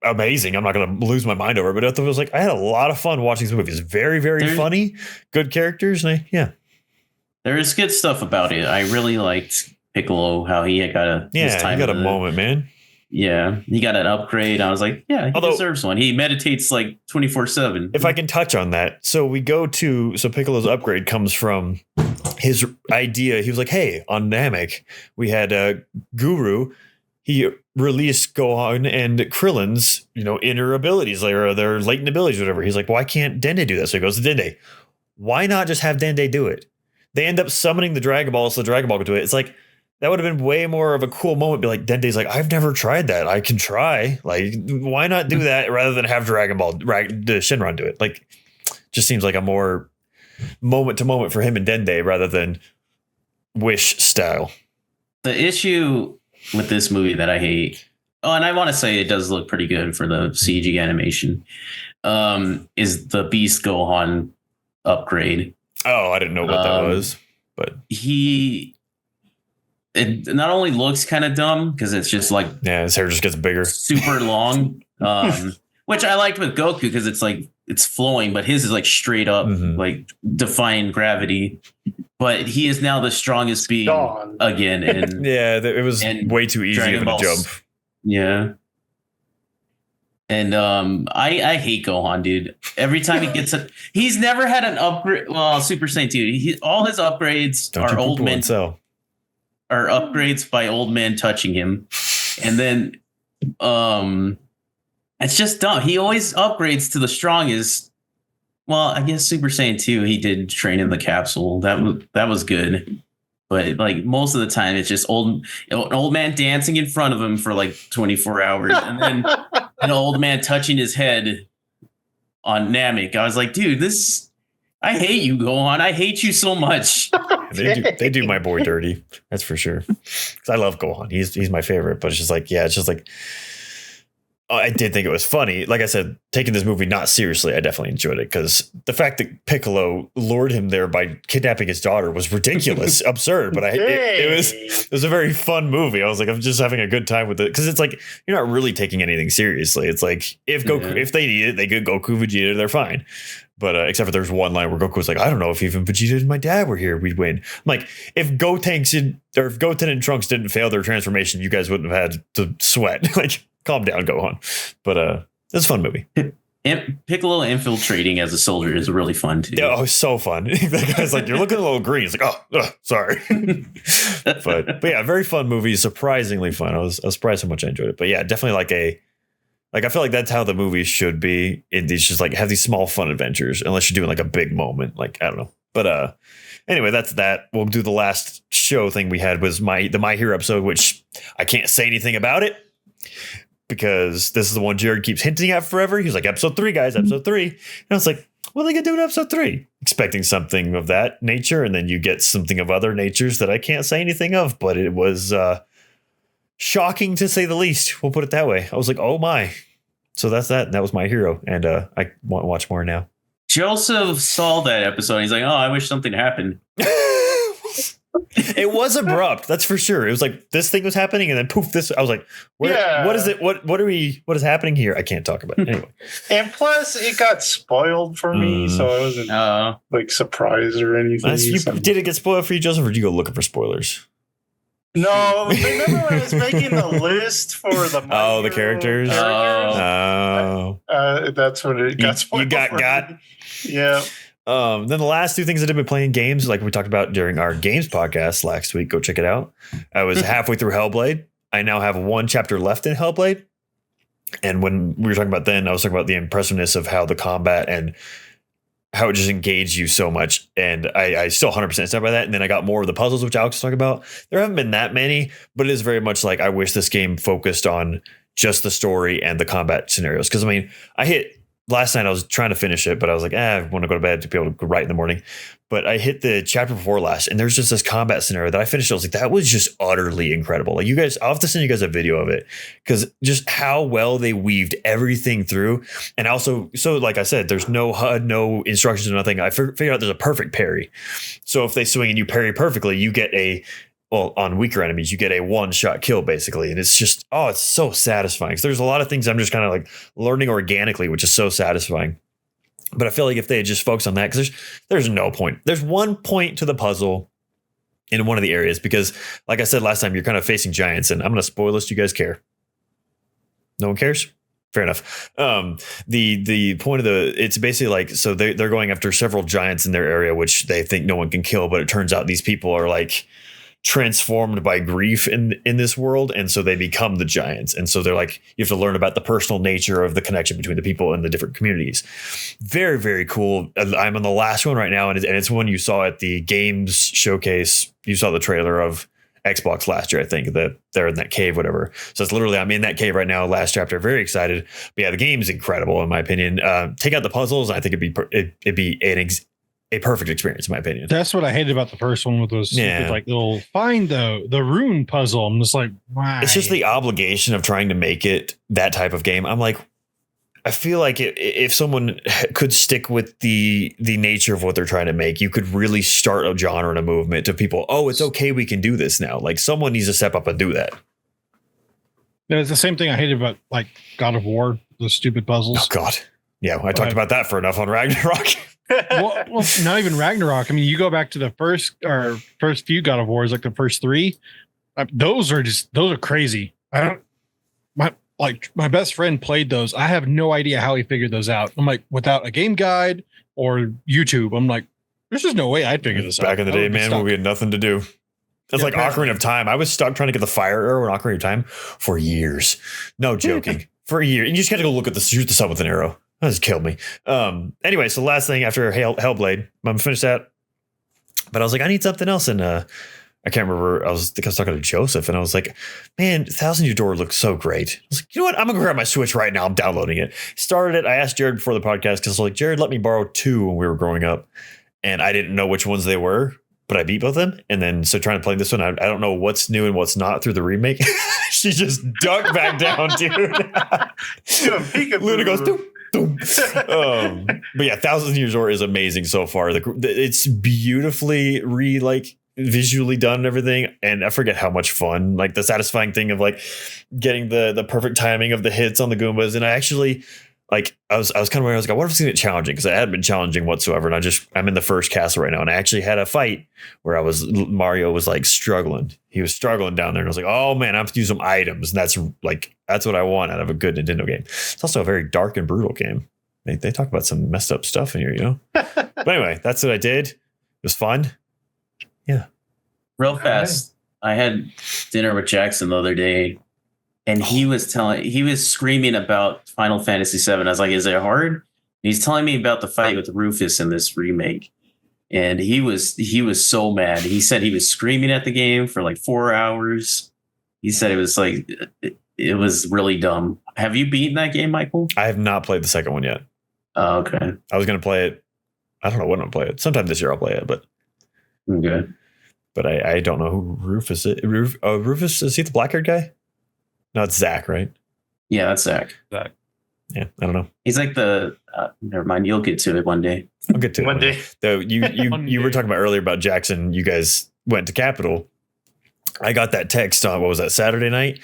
amazing. I'm not going to lose my mind over it, but I thought it was like, I had a lot of fun watching this movie. It's very, very funny, good characters. And there is good stuff about it. I really liked Piccolo, how he got he got a moment, man. Yeah, he got an upgrade. I was like, yeah, he deserves one. He meditates like 24/7. If I can touch on that. So Piccolo's upgrade comes from his idea. He was like, hey, on Namek, we had Guru. He released Gohan and Krillin's, inner abilities, or their latent abilities, or whatever. He's like, why can't Dende do that? So he goes to Dende. Why not just have Dende do it? They end up summoning the Dragon Ball, so the Dragon Ball could do it. It's like, that would have been way more of a cool moment. Be like, Dende's like, I've never tried that. I can try. Like, why not do that rather than have Dragon Ball, the Shenron do it? Like, just seems like a more moment to moment for him and Dende rather than Wish style. The issue with this movie that I hate, and I want to say it does look pretty good for the CG animation, is the Beast Gohan upgrade. Oh, I didn't know what that was, but it not only looks kind of dumb because it's just like, yeah, his hair just gets bigger, super long, which I liked with Goku because it's like it's flowing, but his is like straight up, like defying gravity. But he is now the strongest being again. And yeah, it was way too easy of a jump. Yeah. And I hate Gohan, dude. Every time he gets he's never had an upgrade. Well, Super Saiyan 2. All his upgrades are old men. Are upgrades by old men touching him. And then it's just dumb. He always upgrades to the strongest. Well, I guess Super Saiyan 2, he did train in the capsule. That was good. But like most of the time, it's just an old man dancing in front of him for like 24 hours, and then an old man touching his head on Namek. I was like, dude, I hate you, Gohan. I hate you so much. They do my boy dirty. That's for sure. Because I love Gohan. He's my favorite. But it's just like, I did think it was funny. Like I said, taking this movie not seriously, I definitely enjoyed it because the fact that Piccolo lured him there by kidnapping his daughter was ridiculous, absurd. But it was a very fun movie. I was like, I'm just having a good time with it because it's like you're not really taking anything seriously. It's like if Goku, if they need it, they get Goku, Vegeta, they're fine. But except for there's one line where Goku was like, I don't know if even Vegeta and my dad were here, we'd win. I'm like, if Goten and Trunks didn't fail their transformation, you guys wouldn't have had to sweat. Like, calm down, Gohan. But it's a fun movie. Piccolo infiltrating as a soldier is really fun too. Oh, so fun. That guy's like, you're looking a little green. It's like, sorry. but yeah, very fun movie. Surprisingly fun. I was surprised how much I enjoyed it. But yeah, definitely I feel like that's how the movies should be. It's just like have these small fun adventures, unless you're doing like a big moment. Like, I don't know. But anyway, that's that. We'll do the last show thing we had was the My Hero episode, which I can't say anything about it because this is the one Jared keeps hinting at forever. He was like, episode 3, guys, episode 3. And I was like, what are they going to do in episode 3? Expecting something of that nature. And then you get something of other natures that I can't say anything of, but it was shocking to say the least. We'll put it that way. I was like, oh my. So that's that. That was My Hero. And I want to watch more now. Joseph saw that episode. And he's like, oh, I wish something happened. It was abrupt, that's for sure. It was like this thing was happening, and then poof, this. I was like, what is it? What is happening here? I can't talk about it anyway. And plus, it got spoiled for me, so I wasn't like surprised or anything. Did it get spoiled for you, Joseph, or did you go looking for spoilers? No, remember when I was making the list for the the characters? That's when it got spoiled. You got. Yeah. Then the last 2 things that I've been playing games, like we talked about during our games podcast last week, go check it out. I was halfway through Hellblade. I now have 1 chapter left in Hellblade. And when we were talking about then, I was talking about the impressiveness of how the combat and how it just engaged you so much. And I still 100% stand by that. And then I got more of the puzzles, which Alex was talking about. There haven't been that many, but it is very much like I wish this game focused on just the story and the combat scenarios. Because I mean, last night I was trying to finish it, but I was like, I want to go to bed to be able to go right in the morning. But I hit the chapter before last, and there's just this combat scenario that I finished. I was like, that was just utterly incredible. Like, you guys, I'll have to send you guys a video of it because just how well they weaved everything through. And also, so like I said, there's no HUD, no instructions or nothing. I figured out there's a perfect parry. So if they swing and you parry perfectly, you get on weaker enemies, you get a 1-shot kill basically. And it's just, it's so satisfying. So there's a lot of things I'm just kind of like learning organically, which is so satisfying. But I feel like if they had just focused on that, because there's no point. There's one point to the puzzle in one of the areas, because like I said last time, you're kind of facing giants, and I'm going to spoil this. Do you guys care? No one cares? Fair enough. The point of it's basically like, so they're going after several giants in their area, which they think no one can kill. But it turns out these people are like transformed by grief in this world, and so they become the giants. And so they're like, you have to learn about the personal nature of the connection between the people and the different communities. Very, very cool. I'm on the last one right now, and it's one you saw at the games showcase. You saw the trailer of Xbox last year, I think, that they're in that cave, whatever. So it's literally, I'm in that cave right now, last chapter. Very excited. But yeah, the game's incredible in my opinion. Take out the puzzles, I think it'd be a perfect experience, in my opinion. That's what I hated about the first one with those stupid, like little find the rune puzzle. I'm just like, why? It's just the obligation of trying to make it that type of game. I'm like, I feel like if someone could stick with the nature of what they're trying to make, you could really start a genre and a movement to people. Oh, it's okay, we can do this now. Like, someone needs to step up and do that. Yeah, it's the same thing I hated about like God of War, the stupid puzzles. Oh God, yeah, I talked about that for enough on Ragnarok. well, not even Ragnarok. I mean, you go back to the first few God of Wars, like the first 3. Those are crazy. My best friend played those. I have no idea how he figured those out. I'm like, without a game guide or YouTube, I'm like, there's just no way I'd figure this out. Back in the day, man, when we had nothing to do. That's like Ocarina of Time. I was stuck trying to get the fire arrow in Ocarina of Time for years. No joking. For a year. And you just got to go look at shoot the sun with an arrow. That just killed me. Anyway, so the last thing after Hellblade, I'm finished that. But I was like, I need something else. And I I can't remember. I was talking to Joseph, and I was like, "Man, Thousand Year Door looks so great." I was like, "You know what? I'm gonna grab my Switch right now. I'm downloading it." Started it. I asked Jared before the podcast because I was like, "Jared, let me borrow 2 when we were growing up," and I didn't know which ones they were, but I beat both of them. And then so trying to play this one, I don't know what's new and what's not through the remake. She just ducked back down, dude. Luna goes, doom, doom. But yeah, Thousand Years Door is amazing so far. It's beautifully visually done and everything, and I forget how much fun, like the satisfying thing of like getting the perfect timing of the hits on the Goombas. And I actually like I was kind of wondering, I was like, what if I've seen it challenging, because I hadn't been challenging whatsoever, and I'm in the first castle right now, and I actually had a fight where Mario was like struggling. He was struggling down there, and I was like, oh man, I have to use some items, and that's what I want out of a good Nintendo game. It's also a very dark and brutal game. They talk about some messed up stuff in here, you know. But anyway, that's what I did. It was fun. Yeah. Real fast. I had dinner with Jackson the other day, and he was screaming about Final Fantasy VII. I was like, is it hard? And he's telling me about the fight with Rufus in this remake. And he was so mad. He said he was screaming at the game for like 4 hours. He said it was like, it was really dumb. Have you beaten that game, Michael? I have not played the second one yet. Oh, okay. I was going to play it. I don't know when I'll play it. Sometime this year I'll play it, but Okay. But I don't know who Rufus is. Rufus, is he the black-haired guy? No, it's Zach, right? Yeah, that's Zach. Yeah, I don't know. He's like never mind. You'll get to it one day. I'll get to it One day. Though you were talking about earlier about Jackson. You guys went to Capitol. I got that text on, what was that, Saturday night?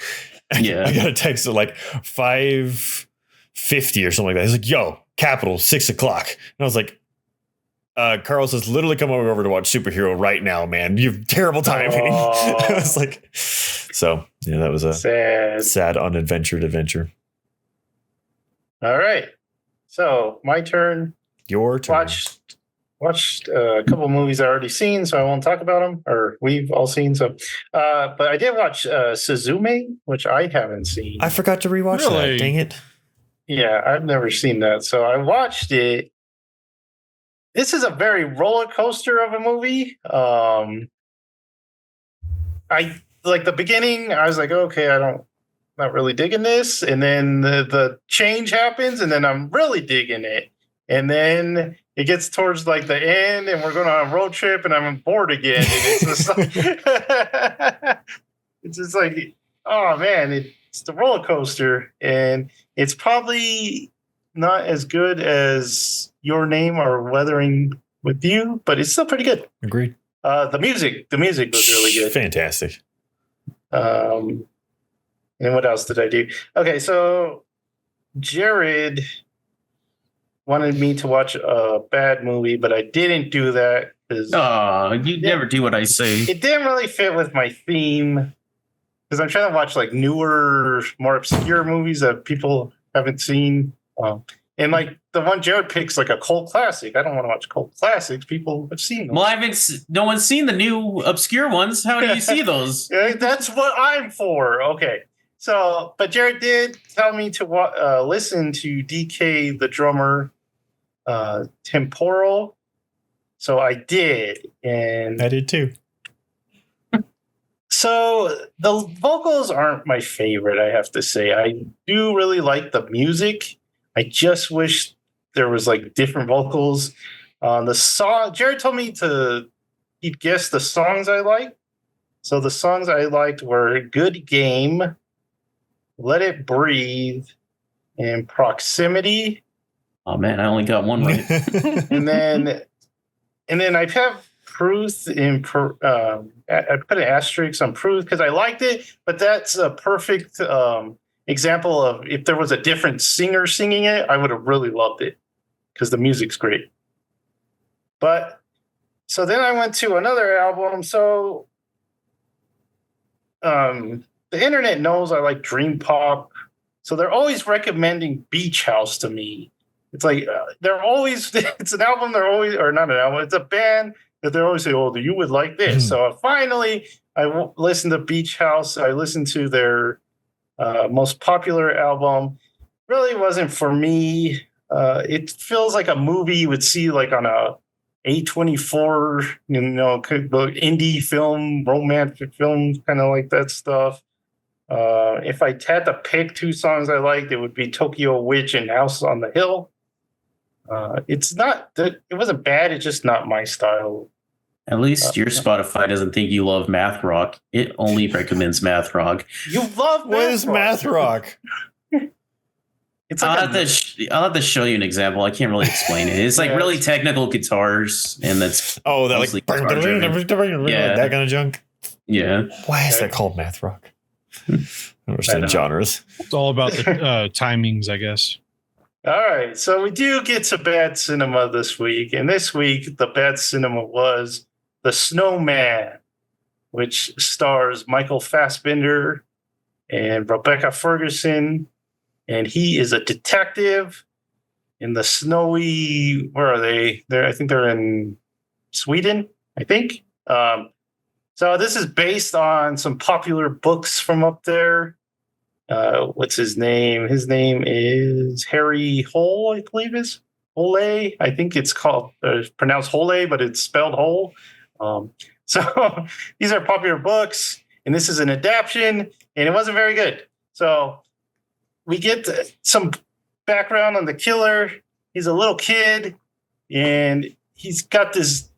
Yeah. I got a text at like 5:50 or something like that. He's like, yo, Capitol, 6:00. And I was like, Carl says, literally come over to watch Superhero right now, man. You have terrible timing. I was like, so yeah, that was a sad unadventured adventure. All right. So my turn. Your turn. Watched a couple of movies I already seen, so I won't talk about them, or we've all seen. So, but I did watch Suzume, which I haven't seen. I forgot to rewatch that. Dang it. Yeah, I've never seen that, so I watched it. This is a very roller coaster of a movie. I like the beginning. I was like, okay, not really digging this, and then the change happens, and then I'm really digging it, and then it gets towards like the end, and we're going on a road trip, and I'm bored again, and it's just like, it's just like, oh man, it's the roller coaster, and it's probably not as good as Your Name or Weathering with You, but it's still pretty good. Agreed. The music was really good. Fantastic. And what else did I do? Okay, so Jared wanted me to watch a bad movie, but I didn't do that because you never do what I say. it didn't really fit with my theme. Because I'm trying to watch like newer, more obscure movies that people haven't seen. And like the one Jared picks, like a cult classic. I don't want to watch cult classics. People have seen them. Well, no one's seen the new obscure ones. How do you see those? That's what I'm for. Okay. So, but Jared did tell me to listen to DK the drummer, Temporal. So I did, and I did too. So the vocals aren't my favorite, I have to say. I do really like the music. I just wish there was like different vocals. The song, Jared told me he'd guess the songs I liked. So the songs I liked were Good Game, Let It Breathe, and Proximity. Oh man, I only got one right. and then I have Pruth in I put an asterisk on Pruth because I liked it, but that's a perfect example of if there was a different singer singing it, I would have really loved it because the music's great. But so then I went to another album. So the internet knows I like dream pop, so they're always recommending Beach House to me. It's like it's an album. They're always, or not an album. It's a band that they always say, "Oh, you would like this." So finally, I listened to Beach House. I listened to their most popular album. Really wasn't for me. It feels like a movie you would see like on a A24, the indie film, romantic film, kind of like that stuff. If I had to pick two songs I liked, it would be Tokyo Witch and House on the Hill. It's not that it wasn't bad. It's just not my style. At least your Spotify doesn't think you love math rock. It only recommends math rock. You love What is math rock? It's I'll like have to show you an example. I can't really explain it. It's like Yeah, really it's- technical guitars, and that's Oh, that mostly like guitar-driven. Yeah. that kind of junk. Yeah. Why is that called math rock? I don't understand know. genres. It's all about the timings, I guess. all right. So we do get to bad cinema this week, and this week the bad cinema was The Snowman, which stars Michael Fassbender and Rebecca Ferguson, and he is a detective in the snowy. Where are they? I think they're in Sweden. I think. So this is based on some popular books from up there. What's his name? His name is Harry Hole, I believe is Hole. I think it's called pronounced Hole, but it's spelled Hole. So these are popular books, and this is an adaptation, and it wasn't very good. So we get some background on the killer. He's a little kid, and he's got this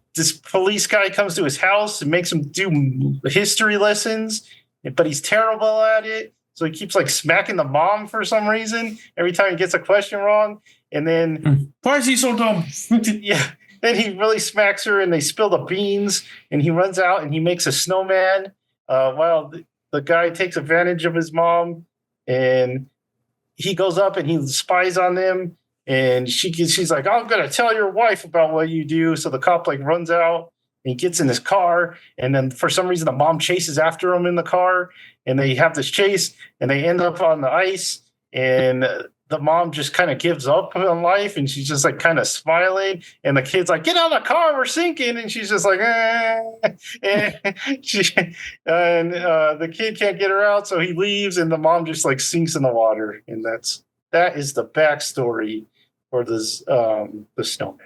police guy comes to his house and makes him do history lessons, but he's terrible at it. So he keeps like smacking the mom for some reason every time he gets a question wrong. And then Why is he so dumb? yeah, then he really smacks her and they spill the beans and he runs out and he makes a snowman while the guy takes advantage of his mom, and he goes up and he spies on them. And she's like, I'm going to tell your wife about what you do. So the cop like runs out and he gets in his car. And then for some reason, the mom chases after him in the car. And they have this chase and they end up on the ice. And the mom just kind of gives up on life. And she's just like kind of smiling. And the kid's like, get out of the car, we're sinking. And she's just like, eh. And the kid can't get her out. So he leaves and the mom just like sinks in the water. And that is the backstory for this the snowman.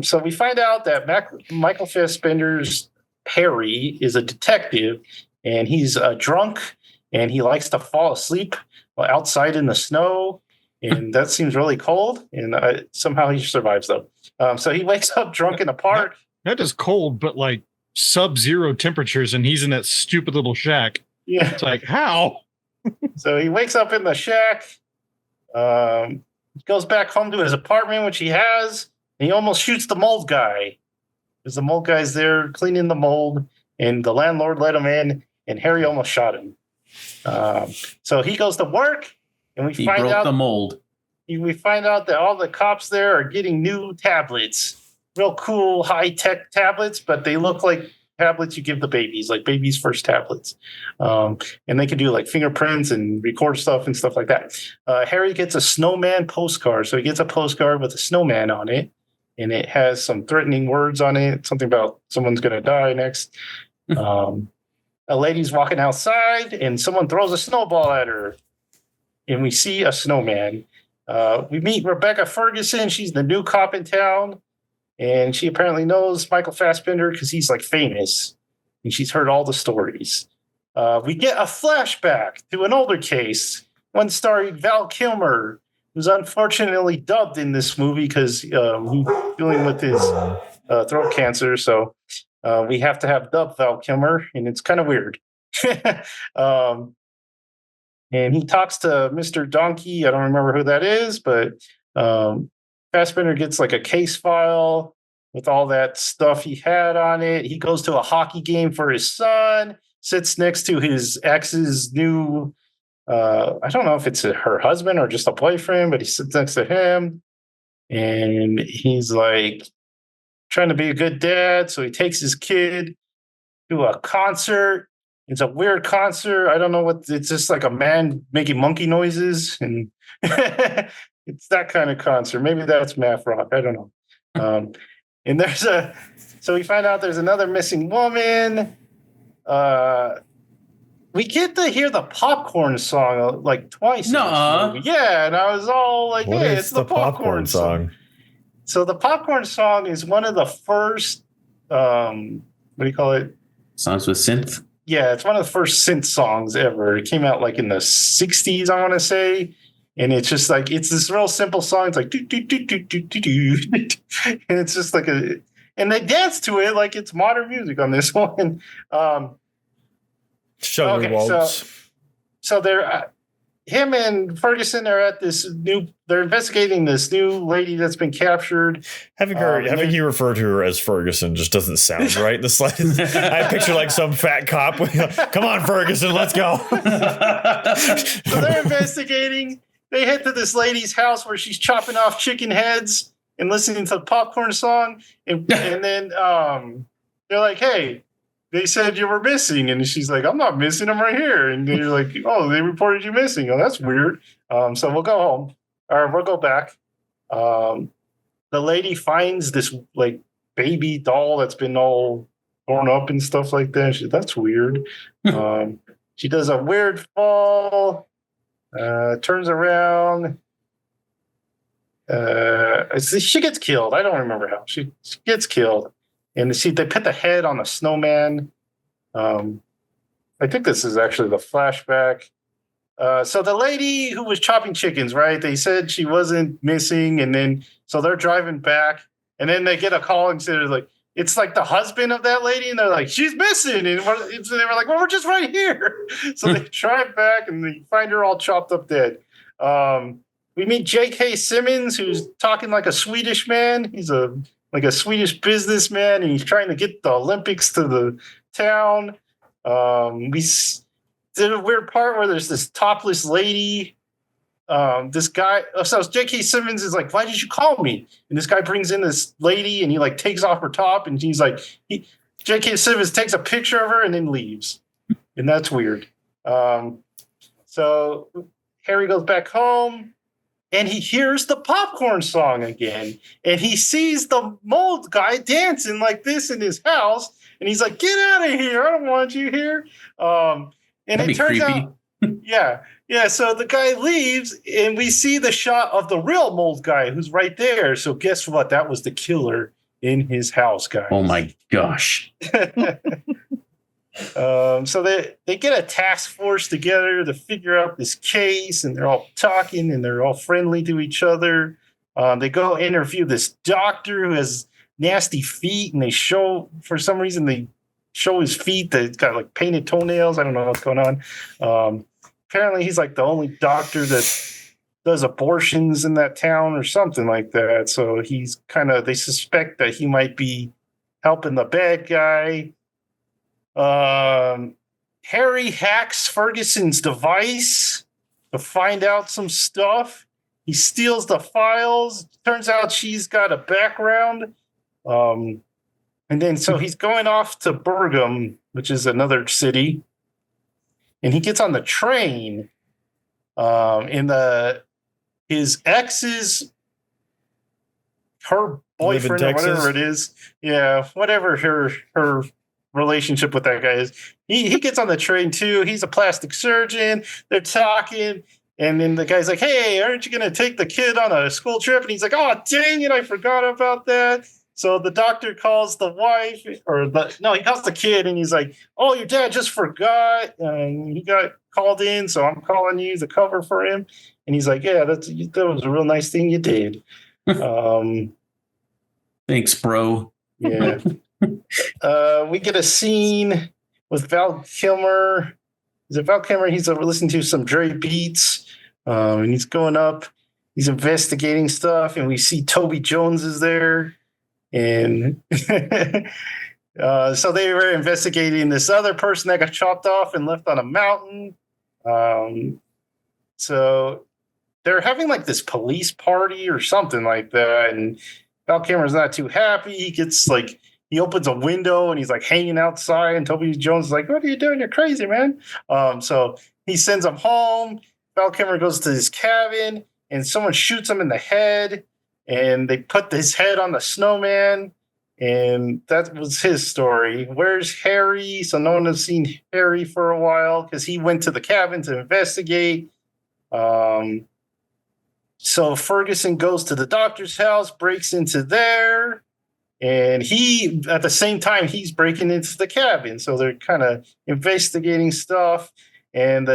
So we find out that Michael Fassbender's Harry is a detective, and he's drunk, and he likes to fall asleep outside in the snow, and that seems really cold. And somehow he survives though. So he wakes up drunk in a park. Not just cold, but like sub-zero temperatures, and he's in that stupid little shack. Yeah. It's like, how? So he wakes up in the shack. He goes back home to his apartment, which he has, and he almost shoots the mold guy. Because the mold guy's there cleaning the mold, and the landlord let him in, and Harry almost shot him. So he goes to work, and He broke the mold. we find out that all the cops there are getting new tablets, real cool high-tech tablets, but they look like tablets you give the babies, like babies' first tablets. And they can do like fingerprints and record stuff and stuff like that. Harry gets a snowman postcard. So he gets a postcard with a snowman on it, and it has some threatening words on it, something about someone's going to die next. A lady's walking outside, and someone throws a snowball at her, and we see a snowman. We meet Rebecca Ferguson. She's the new cop in town. And she apparently knows Michael Fassbender because he's like famous, and she's heard all the stories. We get a flashback to an older case, one starring Val Kilmer, who's unfortunately dubbed in this movie because he's dealing with his throat cancer. So we have to have dubbed Val Kilmer, and it's kind of weird. And he talks to Mr. Donkey. I don't remember who that is, but Fassbender gets like a case file with all that stuff he had on it. He goes to a hockey game for his son, sits next to his ex's new, I don't know if it's her husband or just a boyfriend, but he sits next to him. And he's like trying to be a good dad. So he takes his kid to a concert. It's a weird concert. I don't know what, it's just like a man making monkey noises. And it's that kind of concert. Maybe that's math rock. I don't know. And so we find out there's another missing woman. We get to hear the popcorn song like twice. in this Nuh-uh. movie. Yeah, and I was all like, What hey, is it's the popcorn song. So the popcorn song is one of the first. What do you call it? Songs with synth. Yeah, it's one of the first synth songs ever. It came out like in the 60s, I want to say. And it's just like, it's this real simple song. It's like, do, do, do, do, do, do, do. And it's just like and they dance to it like it's modern music on this one. Sugar Okay, waltz. So they're, him and Ferguson are at they're investigating this new lady that's been captured. Having you refer to her as Ferguson just doesn't sound right. The slightest. I picture like some fat cop. Come on, Ferguson, let's go. So they're investigating. They head to this lady's house where she's chopping off chicken heads and listening to the popcorn song. And then they're like, hey, they said you were missing. And she's like, I'm not missing. I'm right here. And they're like, oh, they reported you missing. Oh, that's weird. So we'll go home. Or we'll go back. The lady finds this like baby doll that's been all torn up and stuff like that. She's, that's weird. She does a weird fall. Turns around. She gets killed. I don't remember how. She gets killed. And they put the head on a snowman. I think this is actually the flashback. So the lady who was chopping chickens, right? They said she wasn't missing. And then, so they're driving back. And then they get a call and say, like, it's like the husband of that lady. And they're like, she's missing. And so they were like, well, we're just right here. So they drive back and they find her all chopped up dead. We meet J.K. Simmons, who's talking like a Swedish man. He's like a Swedish businessman, and he's trying to get the Olympics to the town. We did a weird part where there's this topless lady. This guy, so J.K. Simmons is like, why did you call me? And this guy brings in this lady, and he like takes off her top, and he's like, J.K. Simmons takes a picture of her and then leaves. And that's weird. So Harry goes back home. And he hears the popcorn song again. And he sees the mold guy dancing like this in his house. And he's like, get out of here. I don't want you here. And That'd it turns creepy. out, yeah. So the guy leaves and we see the shot of the real mold guy who's right there. So guess what? That was the killer in his house, guys. Oh my gosh. So they get a task force together to figure out this case, and they're all talking and they're all friendly to each other. They go interview this doctor who has nasty feet, and for some reason they show his feet that it's got like painted toenails. I don't know what's going on. Apparently he's like the only doctor that does abortions in that town or something like that. So they suspect that he might be helping the bad guy. Harry hacks Ferguson's device to find out some stuff. He steals the files. Turns out she's got a background. And then so he's going off to Bergam, which is another city. And he gets on the train. His ex's her boyfriend or whatever it is. Yeah, whatever her relationship with that guy is. He gets on the train too. He's a plastic surgeon. They're talking, and then the guy's like, "Hey, aren't you going to take the kid on a school trip?" And he's like, "Oh, dang it, I forgot about that." So the doctor calls the wife, he calls the kid, and he's like, "Oh, your dad just forgot, and he got called in, so I'm calling you to cover for him." And he's like, "Yeah, that was a real nice thing you did." Thanks, bro. Yeah. We get a scene with Val Kilmer. Is it Val Kilmer? He's listening to some Dre beats, and he's going up. He's investigating stuff, and we see Toby Jones is there. And so they were investigating this other person that got chopped off and left on a mountain. So they're having like this police party or something like that, and Val Kilmer's not too happy. He opens a window and he's like hanging outside, and Toby Jones is like, "What are you doing? You're crazy, man." So he sends him home. Val Kilmer goes to his cabin, and someone shoots him in the head, and they put his head on the snowman, and that was his story. Where's Harry? So no one has seen Harry for a while because he went to the cabin to investigate. So Ferguson goes to the doctor's house, breaks into there, and he, at the same time, he's breaking into the cabin. So they're kind of investigating stuff. And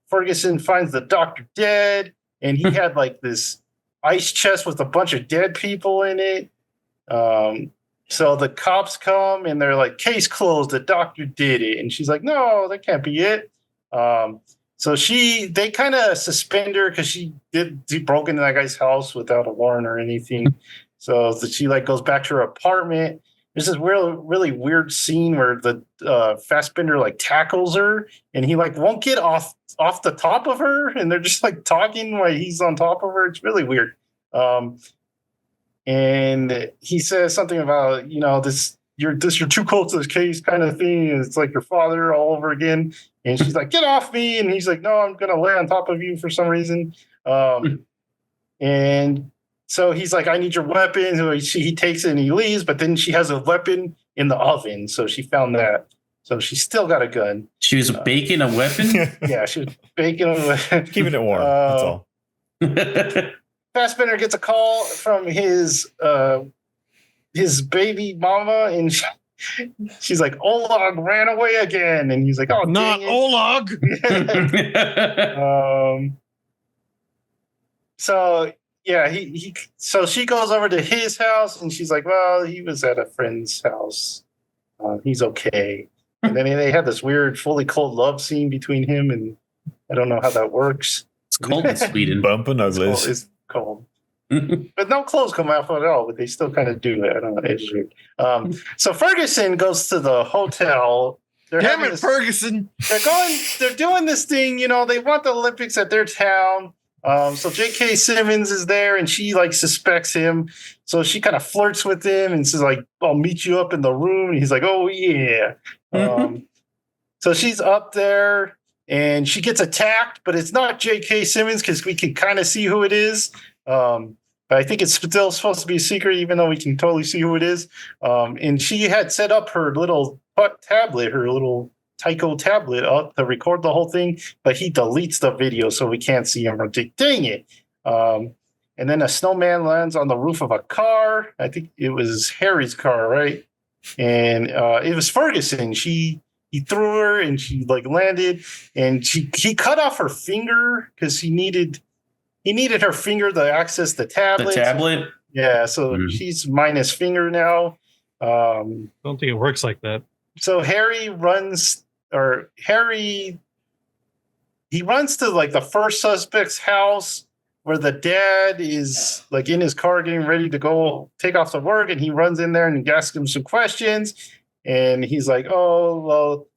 Ferguson finds the doctor dead, and he had like this ice chest with a bunch of dead people in it. So the cops come and they're like, case closed, the doctor did it. And she's like, no, that can't be it. So they kind of suspend her because she broke into that guy's house without a warrant or anything. So she like goes back to her apartment. There's this really weird scene where the Fassbender like tackles her, and he like won't get off the top of her, and they're just like talking while he's on top of her. It's really weird. And he says something about, you're too close to this case kind of thing. And it's like your father all over again. And she's like, get off me. And he's like, no, I'm going to lay on top of you for some reason. And so he's like, I need your weapon. So he takes it and he leaves, but then she has a weapon in the oven. So she found that. So she's still got a gun. She was baking a weapon? Yeah, she was baking a weapon. Keeping it warm. That's all. Fassbender gets a call from his baby mama, and she's like, Oleg ran away again. And he's like, oh, not Oleg. So yeah, so she goes over to his house, and she's like, well, he was at a friend's house. He's okay. And then they have this weird, fully cold love scene between him, and I don't know how that works. It's cold in Sweden. Bumping uglies. It's cold. But no clothes come out at all, but they still kind of do it. I don't know. It's weird. So Ferguson goes to the hotel. Damn it, Ferguson. They're doing this thing, they want the Olympics at their town. So J.K. Simmons is there, and she like suspects him. So she kind of flirts with him and says like, I'll meet you up in the room. And he's like, oh yeah. So she's up there and she gets attacked, but it's not J.K. Simmons because we can kind of see who it is. But I think it's still supposed to be a secret, even though we can totally see who it is. And she had set up her little tablet, her little Tyco tablet up to record the whole thing, but he deletes the video so we can't see him. Dang it. And then a snowman lands on the roof of a car. I think it was Harry's car, right? And it was Ferguson. He threw her and she like landed, and he cut off her finger because he needed her finger to access the tablet. The tablet? Yeah, so she's minus finger now. Don't think it works like that. So Harry runs to like the first suspect's house where the dad is like in his car getting ready to go take off to work, and he runs in there and asks him some questions, and he's like, oh, well,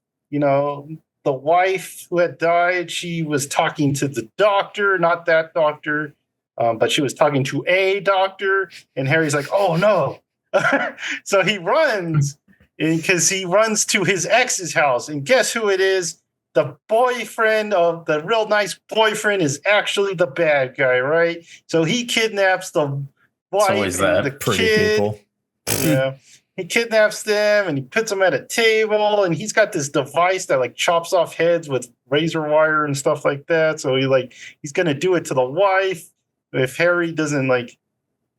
the wife who had died, she was talking to the doctor, not that doctor, but she was talking to a doctor. And Harry's like, oh, no. So he runs because he runs to his ex's house. And guess who it is? The boyfriend of the real nice boyfriend is actually the bad guy, right? So he kidnaps the wife and the pretty kid. people. Yeah. He kidnaps them and he puts them at a table, and he's got this device that like chops off heads with razor wire and stuff like that. So he's going to do it to the wife if Harry doesn't like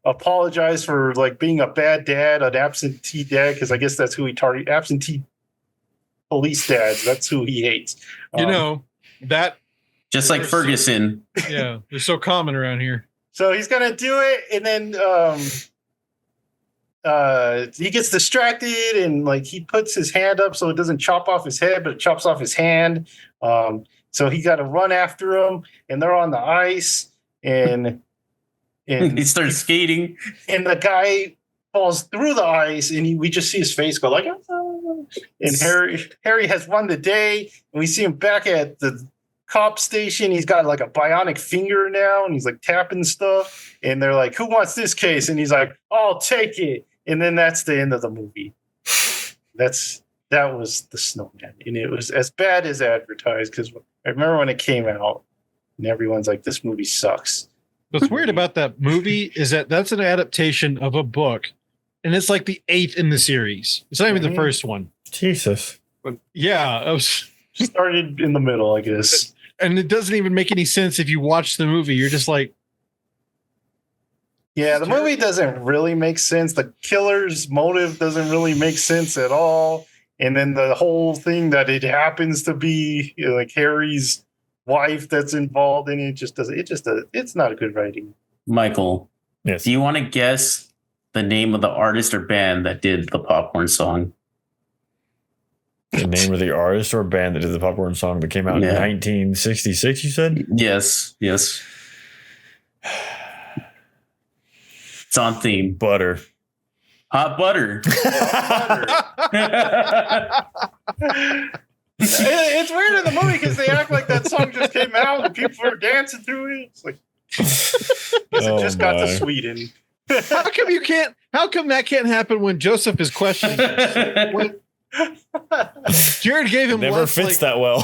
apologize for like being a bad dad, an absentee dad, because I guess that's who he targets. Absentee police dads. That's who he hates. That just like Ferguson. Yeah, they're so common around here. So he's going to do it, and then he gets distracted and like he puts his hand up so it doesn't chop off his head, but it chops off his hand. So he got to run after him, and they're on the ice, and he starts skating, and the guy falls through the ice, and we just see his face go like, oh. And Harry has won the day, and we see him back at the cop station. He's got like a bionic finger now, and he's like tapping stuff, and they're like, who wants this case? And he's like, I'll take it. And then that's the end of the movie. That was The Snowman. And it was as bad as advertised, because I remember when it came out and everyone's like, this movie sucks. What's weird about that movie is that that's an adaptation of a book, and it's like the 8th in the series. It's not even the first one. Jesus. But yeah, it was started in the middle, I guess. And it doesn't even make any sense if you watch the movie. You're just like, Yeah, the movie doesn't really make sense. The killer's motive doesn't really make sense at all. And then the whole thing that it happens to be like Harry's wife that's involved in it just doesn't. It's not a good writing. Michael, Yes. do you want to guess the name of the artist or band that did the Popcorn song? The name of the artist or band that did the Popcorn song that came out in Yeah. 1966, you said? Yes. It's on theme. Butter. Hot butter. It's weird in the movie because they act like that song just came out and people are dancing through it. It's like, it just got to Sweden. How come you can't? How come that can't happen when Joseph is questioning? When Jared gave him Never less, fits that well.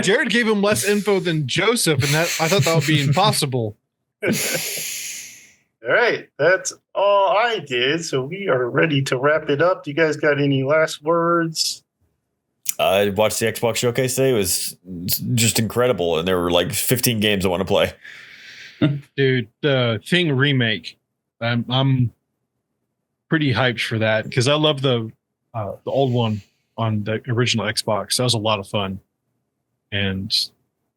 Jared gave him less info than Joseph, and that I thought that would be impossible. All right, that's all I did. So we are ready to wrap it up. Do you guys got any last words? I watched the Xbox showcase today. It was just incredible. And there were like 15 games I want to play. Dude, the Thing remake. I'm pretty hyped for that because I love the old one on the original Xbox. That was a lot of fun, and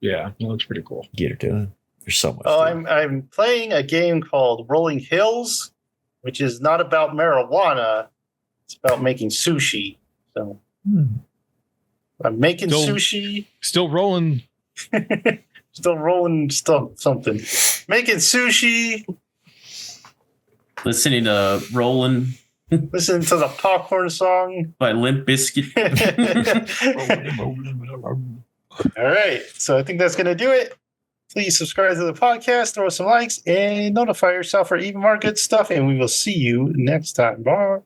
yeah, it looks pretty cool. Get it done. There's so much. Oh, to it. I'm playing a game called Rolling Hills, which is not about marijuana. It's about making sushi. So I'm making sushi. Still rolling. Still rolling something. Making sushi. Listening to Rollin' Listen to the popcorn song. by Limp Bizkit. All right. So I think that's going to do it. Please subscribe to the podcast, throw us some likes, and notify yourself for even more good stuff. And we will see you next time. Bye.